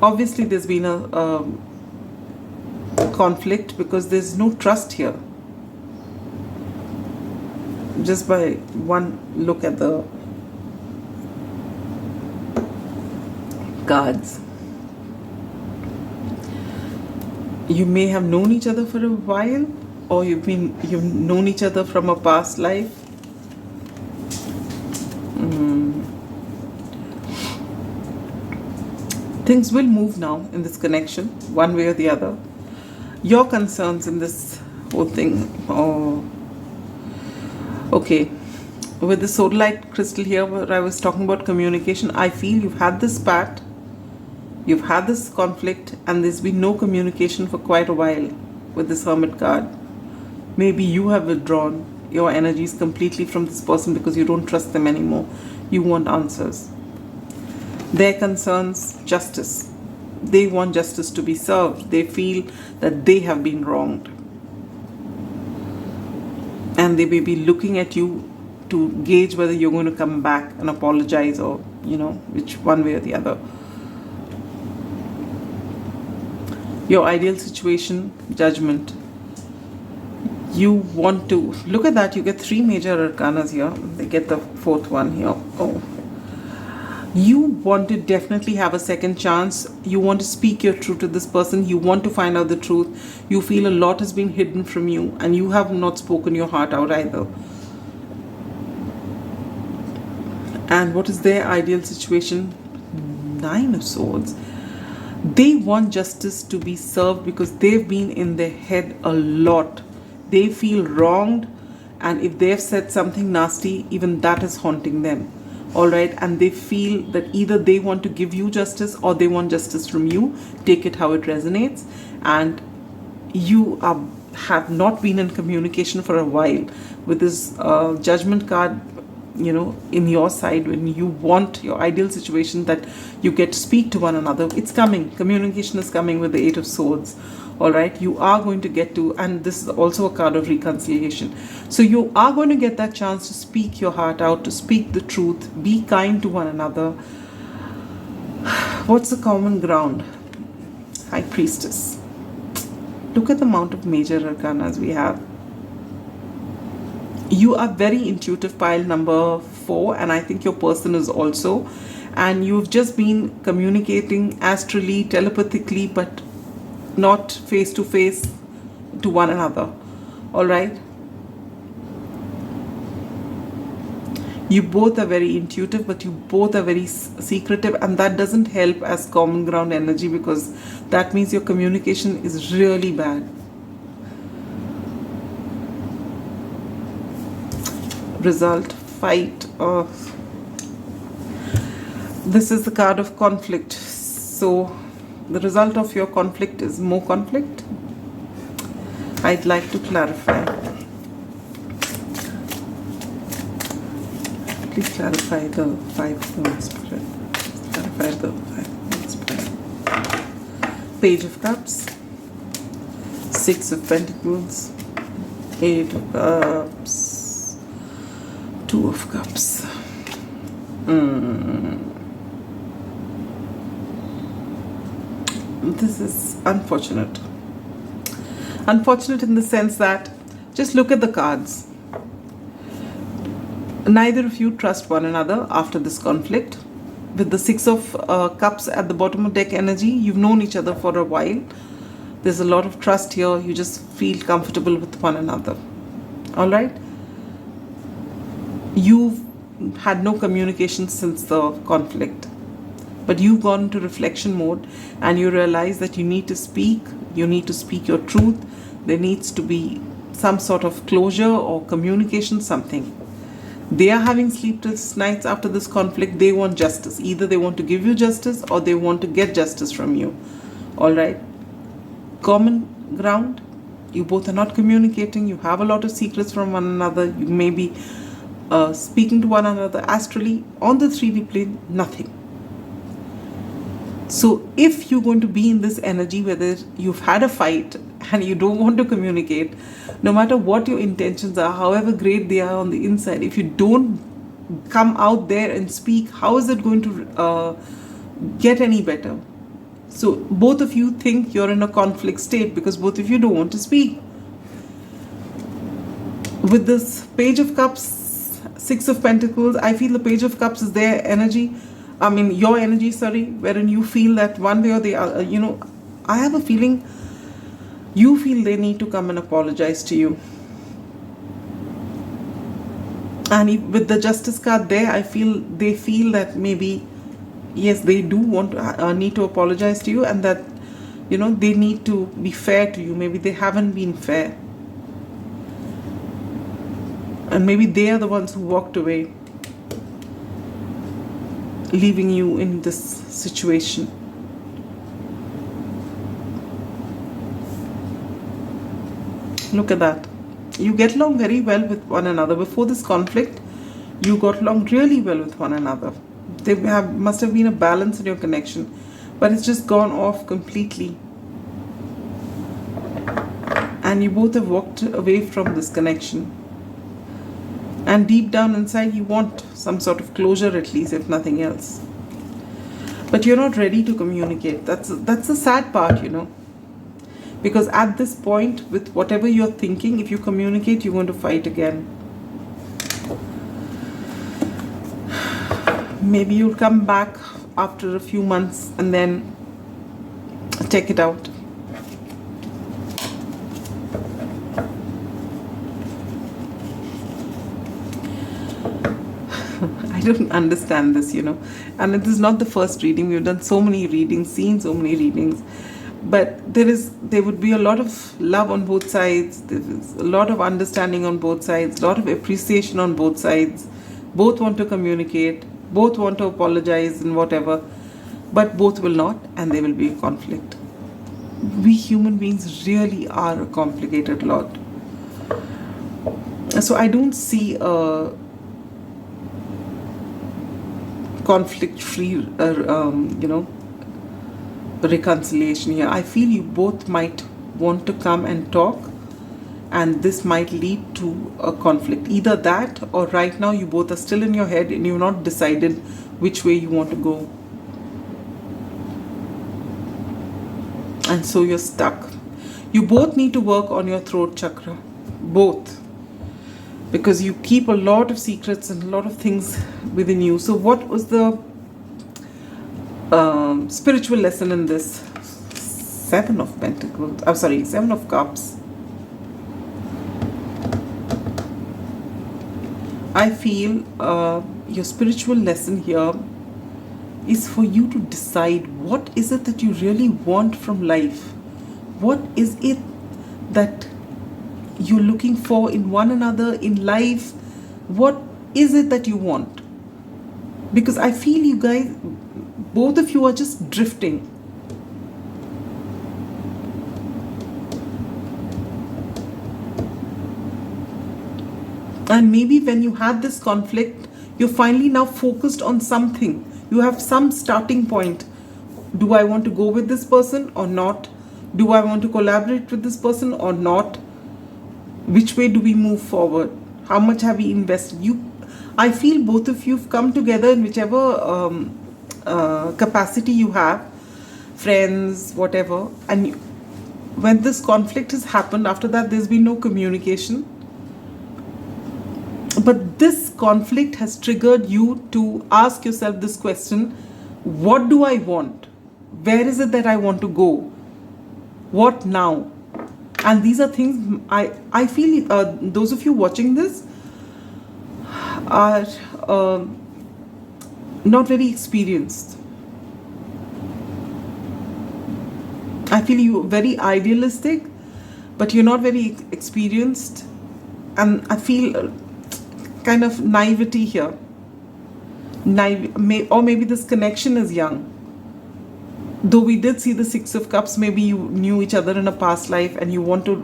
obviously, there's been a conflict because there's no trust here. Just by one look at the cards. You may have known each other for a while, or you've known each other from a past life. Things will move now in this connection, one way or the other. Your concerns in this whole thing. Okay, with the Sodalite crystal here, where I was talking about communication, I feel you've had this spat, you've had this conflict, and there's been no communication for quite a while with this Hermit card. Maybe you have withdrawn, your energies completely from this person because you don't trust them anymore. You want answers. Their concerns, justice. They want justice to be served. They feel that they have been wronged. And they may be looking at you to gauge whether you're going to come back and apologize, or, which one way or the other. Your ideal situation, judgment. You want to look at that. You get 3 major arcanas here. They get the 4th one here. Oh, you want to definitely have a second chance. You want to speak your truth to this person. You want to find out the truth. You feel a lot has been hidden from you, and you have not spoken your heart out either. And what is their ideal situation? 9 of Swords. They want justice to be served because they've been in their head a lot. They feel wronged, and if they've said something nasty, even that is haunting them. Alright, and they feel that either they want to give you justice or they want justice from you. Take it how it resonates. And you have not been in communication for a while. With this judgment card, in your side, when you want your ideal situation that you get to speak to one another, it's coming. Communication is coming with the 8 of Swords. All right, you are going to get to, and this is also a card of reconciliation. So you are going to get that chance to speak your heart out, to speak the truth, be kind to one another. What's the common ground? High Priestess. Look at the amount of major arcanas we have. You are very intuitive, pile number 4, and I think your person is also. And you've just been communicating astrally, telepathically, but not face to face to one another. All right, you both are very intuitive, but you both are very secretive, and that doesn't help as common ground energy, because that means your communication is really bad. Result, fight. This is the card of conflict. So the result of your conflict is more conflict. I'd like to clarify. Please clarify the 5 of Wands spirit. Clarify the 5 of Wands spirit. Page of Cups, 6 of Pentacles, 8 of Cups, 2 of Cups. This is unfortunate. Unfortunate in the sense that, just look at the cards. Neither of you trust one another after this conflict. With the 6 of Cups at the bottom of deck energy, you've known each other for a while. There's a lot of trust here. You just feel comfortable with one another. Alright? You've had no communication since the conflict. But you've gone into reflection mode, and you realize that you need to speak your truth. There needs to be some sort of closure or communication, something. They are having sleepless nights after this conflict. They want justice. Either they want to give you justice or they want to get justice from you. Alright? Common ground. You both are not communicating. You have a lot of secrets from one another. You may be speaking to one another astrally. On the 3D plane, nothing. So if you're going to be in this energy, whether you've had a fight and you don't want to communicate, no matter what your intentions are, however great they are on the inside, if you don't come out there and speak, how is it going to get any better? So both of you think you're in a conflict state because both of you don't want to speak. With this Page of Cups, 6 of Pentacles, I feel the Page of Cups is their energy. Your energy, wherein you feel that one way or the other, I have a feeling you feel they need to come and apologize to you. And with the Justice card there, I feel they feel that maybe, yes, they do want to, need to apologize to you, and that, they need to be fair to you. Maybe they haven't been fair. And maybe they are the ones who walked away, leaving you in this situation. Look at that. You get along very well with one another. Before this conflict, you got along really well with one another. Must have been a balance in your connection, but it's just gone off completely. And you both have walked away from this connection. And deep down inside, you want some sort of closure, at least, if nothing else. But you're not ready to communicate. That's the sad part, Because at this point, with whatever you're thinking, if you communicate, you're going to fight again. Maybe you'll come back after a few months and then check it out. I don't understand this, and it is not the first reading. We've done so many readings, seen so many readings, but there would be a lot of love on both sides. There is a lot of understanding on both sides, a lot of appreciation on both sides. Both want to communicate, both want to apologize and whatever, but both will not, and there will be a conflict. We human beings really are a complicated lot. So I don't see a conflict-free, reconciliation here. I feel you both might want to come and talk, and this might lead to a conflict. Either that, or right now you both are still in your head and you've not decided which way you want to go. And so you're stuck. You both need to work on your throat chakra. Both. Because you keep a lot of secrets and a lot of things within you. So what was the spiritual lesson in this? Seven of Pentacles. I'm sorry, Seven of Cups. I feel your spiritual lesson here is for you to decide what is it that you really want from life. What is it that you're looking for in one another, in life? What is it that you want? Because I feel you guys, both of you are just drifting. And maybe when you had this conflict, you're finally now focused on something. You have some starting point. Do I want to go with this person or not? Do I want to collaborate with this person or not? Which way do we move forward? How much have we invested? I feel both of you have come together in whichever capacity you have, friends, whatever. And when this conflict has happened, after that there's been no communication. But this conflict has triggered you to ask yourself this question: what do I want? Where is it that I want to go? What now? And these are things I feel those of you watching this are not very experienced. I feel you're very idealistic, but you're not very experienced. And I feel kind of naivety here. Or maybe this connection is young. Though we did see the Six of Cups, maybe you knew each other in a past life and you want to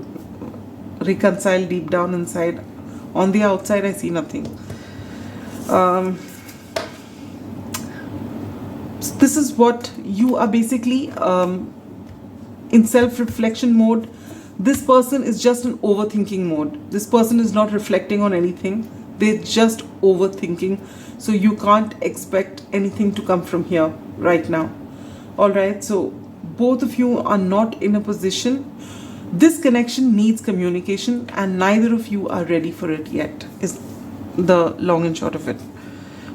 reconcile deep down inside. On the outside, I see nothing. This is what you are basically in self-reflection mode. This person is just in overthinking mode. This person is not reflecting on anything. They're just overthinking. So you can't expect anything to come from here right now. Alright, so both of you are not in a position. This connection needs communication and neither of you are ready for it yet, is the long and short of it.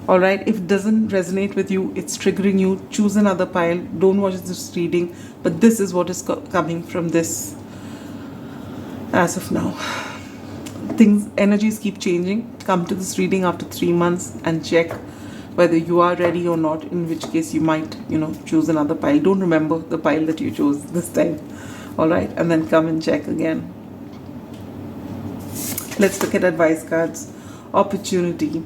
Alright, if it doesn't resonate with you, it's triggering you, choose another pile. Don't watch this reading, but this is what is coming from this as of now. Energies keep changing. Come to this reading after 3 months and check whether you are ready or not, in which case you might, choose another pile. Don't remember the pile that you chose this time. Alright, and then come and check again. Let's look at advice cards. Opportunity.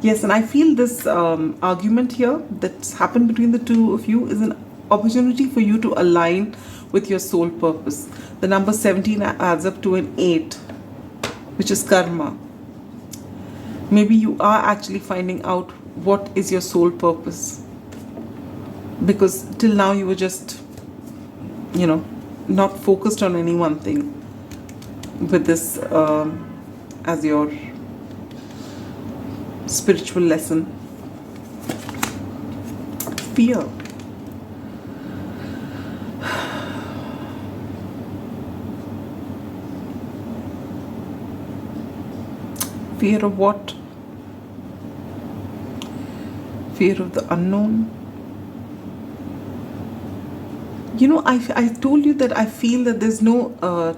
Yes, and I feel this argument here that's happened between the two of you is an opportunity for you to align with your soul purpose. The number 17 adds up to an 8. which is karma. Maybe you are actually finding out what is your soul purpose, because till now you were just, not focused on any one thing, with this as your spiritual lesson. Fear. Fear of what? Fear of the unknown. I told you that I feel that there's no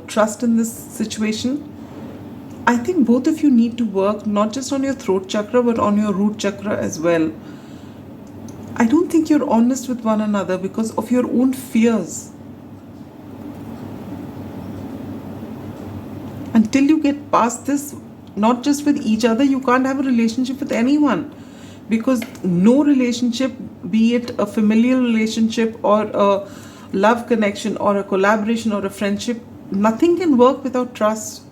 trust in this situation. I think both of you need to work not just on your throat chakra but on your root chakra as well. I don't think you're honest with one another because of your own fears. Until you get past this, not just with each other, you can't have a relationship with anyone. Because no relationship, be it a familial relationship or a love connection or a collaboration or a friendship, nothing can work without trust.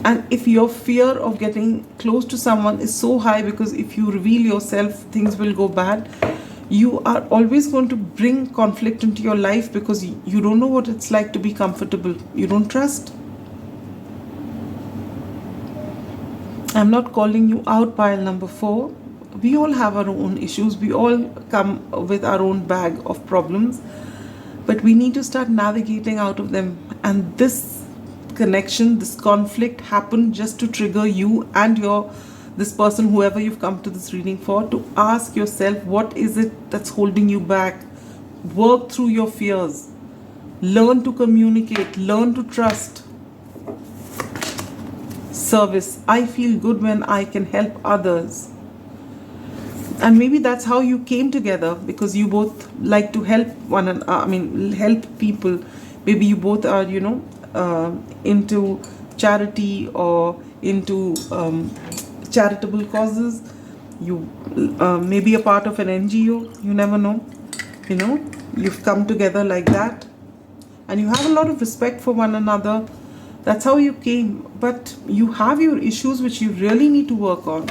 And if your fear of getting close to someone is so high, because if you reveal yourself, things will go bad, you are always going to bring conflict into your life because you don't know what it's like to be comfortable. You don't trust. I'm not calling you out, pile number 4. We all have our own issues. We all come with our own bag of problems. But we need to start navigating out of them. And this connection, this conflict happened just to trigger you and this person, whoever you've come to this reading for, to ask yourself, what is it that's holding you back? Work through your fears. Learn to communicate. Learn to trust. Service. I feel good when I can help others. And maybe that's how you came together, because you both like to help help people. Maybe you both are, into charity or into charitable causes. You may be a part of an NGO. You never know. You've come together like that. And you have a lot of respect for one another. That's how you came. But you have your issues which you really need to work on.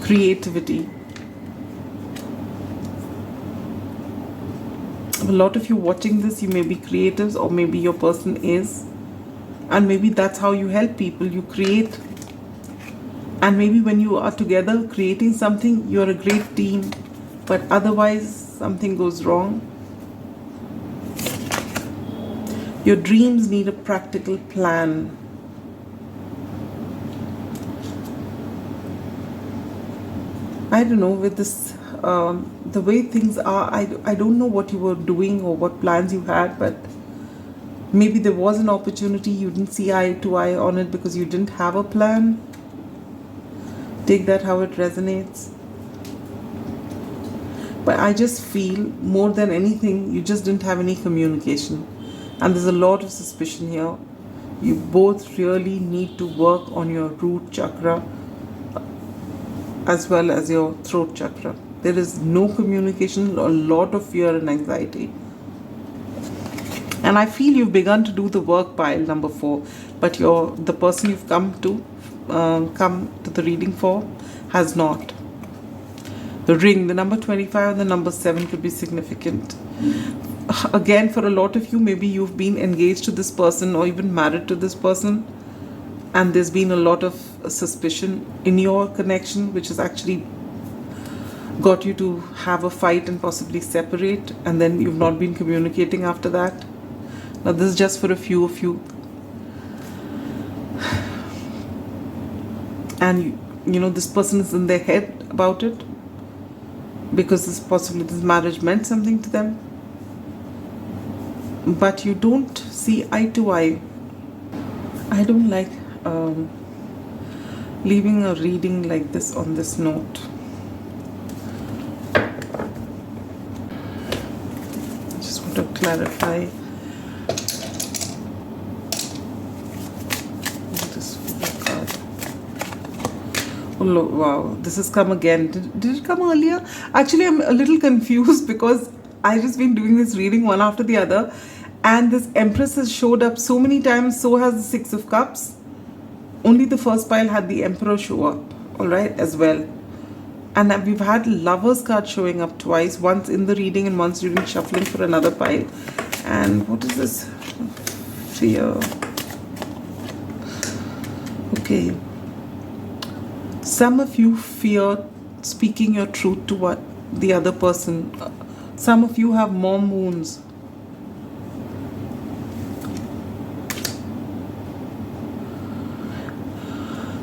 Creativity. A lot of you watching this, you may be creatives, or maybe your person is. And maybe that's how you help people. You create. And maybe when you are together creating something, you're a great team. But otherwise, something goes wrong. Your dreams need a practical plan. I don't know, with this, the way things are, I don't know what you were doing or what plans you had, but maybe there was an opportunity, you didn't see eye to eye on it because you didn't have a plan. Take that how it resonates. But I just feel, more than anything, you just didn't have any communication. And there's a lot of suspicion here. You both really need to work on your root chakra as well as your throat chakra. There is no communication, a lot of fear and anxiety. And I feel you've begun to do the work, pile number 4, but the person you've come to the reading for has not. The ring, the number 25 and the number 7 could be significant. Again, for a lot of you, maybe you've been engaged to this person or even married to this person, and there's been a lot of suspicion in your connection, which has actually got you to have a fight and possibly separate, and then you've not been communicating after that. Now this is just for a few of you. And this person is in their head about it, because this marriage meant something to them. But you don't see eye to eye. I don't like leaving a reading like this on this note. I just want to clarify this card. Oh wow, this has come again. Did it come earlier? Actually, I'm a little confused because I've just been doing this reading one after the other, And this Empress has showed up so many times, so has the Six of Cups. Only the first pile had the Emperor show up, all right, as well. And we've had Lovers card showing up twice, once in the reading and once during shuffling for another pile. And what is this? Fear. Okay. Some of you fear speaking your truth to what the other person. Some of you have mom wounds.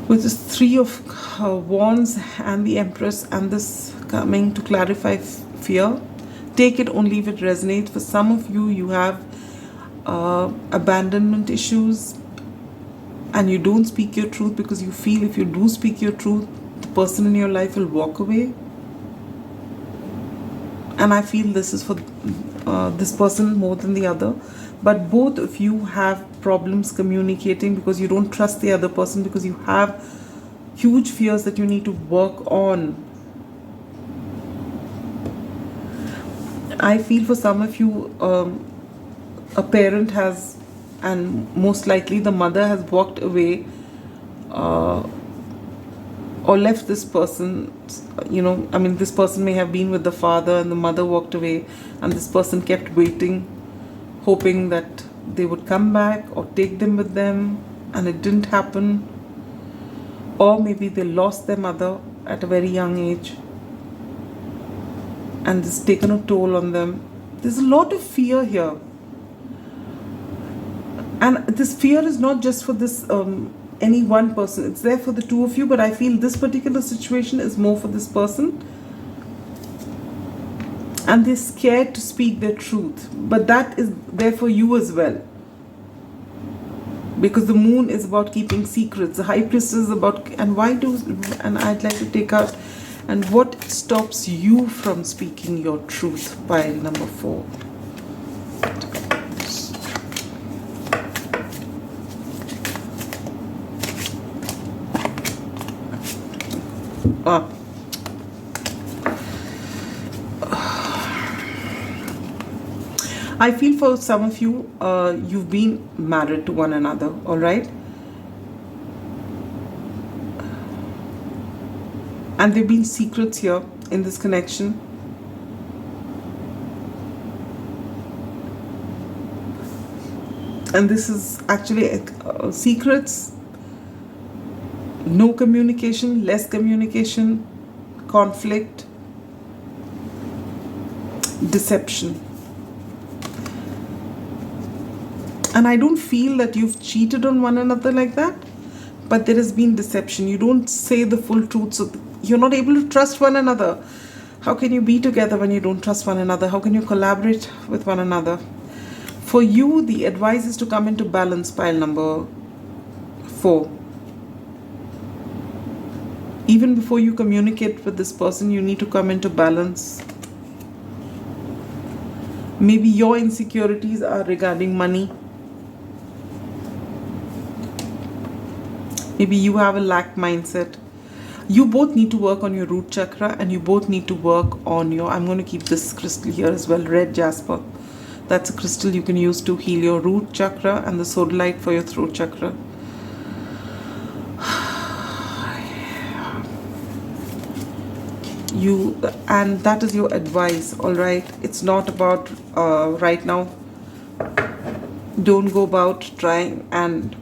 With this Three of Wands and the Empress and this coming to clarify fear, take it only if it resonates. For some of you, you have abandonment issues and you don't speak your truth because you feel if you do speak your truth, the person in your life will walk away. And I feel this is for this person more than the other. But both of you have problems communicating because you don't trust the other person, because you have huge fears that you need to work on. I feel for some of you, a parent has, and most likely the mother has walked away or left this person. This person may have been with the father and the mother walked away, and this person kept waiting, hoping that they would come back or take them with them, and it didn't happen. Or maybe they lost their mother at a very young age and it's taken a toll on them. There's a lot of fear here. And this fear is not just for this any one person. It's there for the two of you, but I feel this particular situation is more for this person. And they're scared to speak their truth. But that is there for you as well. Because the moon is about keeping secrets. The High Priestess is about, and I'd like to take out, and what stops you from speaking your truth, pile number 4. I feel for some of you, you've been married to one another, all right? And there have been secrets here in this connection. And this is actually secrets, no communication, less communication, conflict, deception. And I don't feel that you've cheated on one another like that, but there has been deception. You don't say the full truth, so you're not able to trust one another. How can you be together when you don't trust one another? How can you collaborate with one another? For you, the advice is to come into balance, pile number 4. Even before you communicate with this person, you need to come into balance. Maybe your insecurities are regarding money. Maybe you have a lack mindset. You both need to work on your root chakra, and you both need to work on your, I'm going to keep this crystal here as well, red jasper. That's a crystal you can use to heal your root chakra, and the Sodalite for your throat chakra. And that is your advice, all right? It's not about right now. Don't go about trying and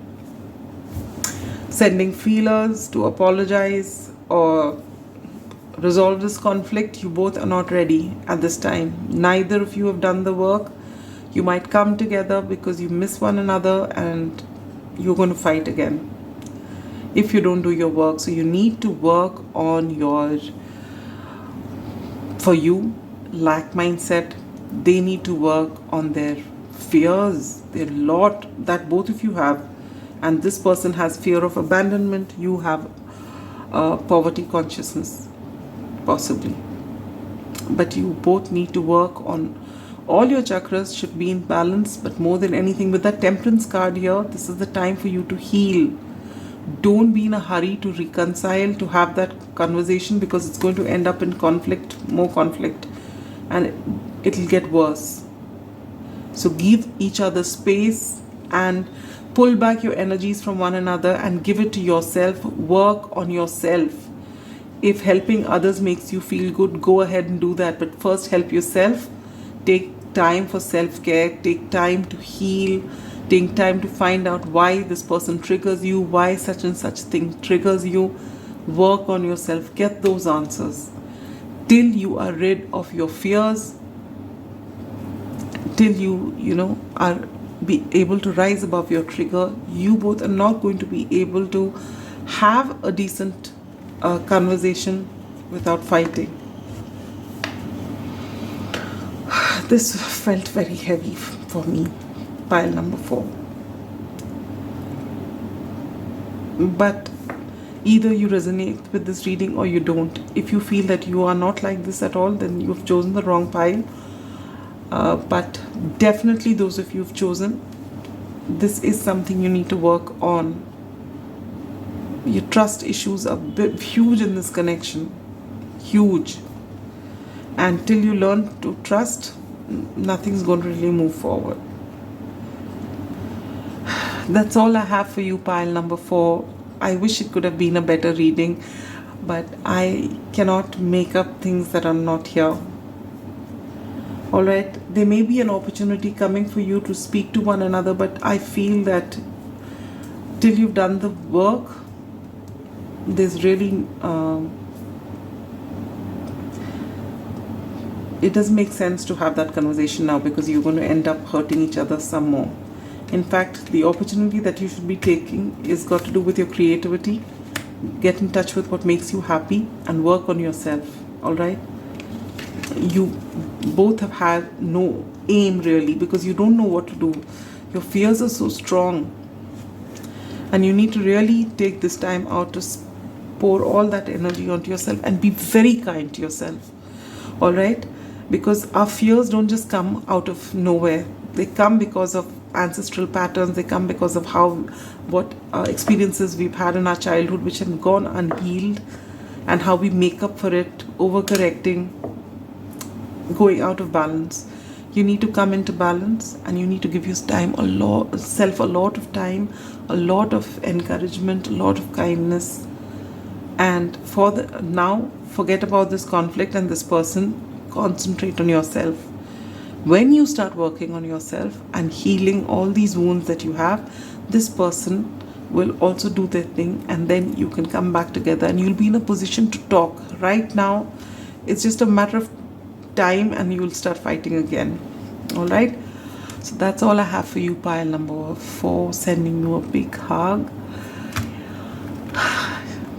sending feelers to apologize or resolve this conflict. You both are not ready at this time. Neither of you have done the work. You might come together because you miss one another and you're going to fight again if you don't do your work. So you need to work on your, for you, lack mindset. They need to work on their fears. There are a lot that both of you have. And this person has fear of abandonment. You have poverty consciousness, possibly. But you both need to work on, all your chakras should be in balance. But more than anything, with that Temperance card here, this is the time for you to heal. Don't be in a hurry to reconcile, to have that conversation, because it's going to end up in conflict, more conflict, and it'll get worse. So give each other space and pull back your energies from one another and give it to yourself. Work on yourself. If helping others makes you feel good, go ahead and do that. But first, help yourself. Take time for self-care. Take time to heal. Take time to find out why this person triggers you, why such and such thing triggers you. Work on yourself. Get those answers. Till you are rid of your fears, till you are be able to rise above your trigger, you both are not going to be able to have a decent conversation without fighting. This felt very heavy for me, pile number 4. But either you resonate with this reading or you don't. If you feel that you are not like this at all, then you've chosen the wrong pile. But definitely those of you who've chosen, this is something you need to work on. Your trust issues are huge in this connection. Huge. And till you learn to trust, nothing's going to really move forward. That's all I have for you, pile number 4. I wish it could have been a better reading, but I cannot make up things that are not here. Alright, there may be an opportunity coming for you to speak to one another, but I feel that till you've done the work, there's really it doesn't make sense to have that conversation now, because you're going to end up hurting each other some more. In fact, the opportunity that you should be taking is got to do with your creativity. Get in touch with what makes you happy and work on yourself. Alright, you both have had no aim really, because you don't know what to do. Your fears are so strong, and you need to really take this time out to pour all that energy onto yourself and be very kind to yourself. Alright, because our fears don't just come out of nowhere. They come because of ancestral patterns. They come because of what experiences we've had in our childhood which have gone unhealed, and how we make up for it, overcorrecting, going out of balance. You need to come into balance, and you need to give yourself a lot of time, a lot of encouragement, a lot of kindness. And now, forget about this conflict and this person. Concentrate on yourself. When you start working on yourself and healing all these wounds that you have, this person will also do their thing, and then you can come back together and you'll be in a position to talk. Right now, it's just a matter of time and you'll start fighting again. Alright, so that's all I have for you, pile number 4. Sending you a big hug.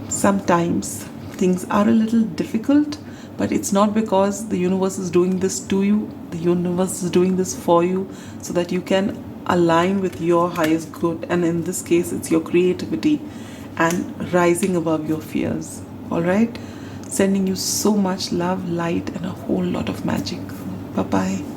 Sometimes things are a little difficult, but it's not because the universe is doing this to you. The universe is doing this for you so that you can align with your highest good, and in this case it's your creativity and rising above your fears. Alright, sending you so much love, light, and a whole lot of magic. Bye bye.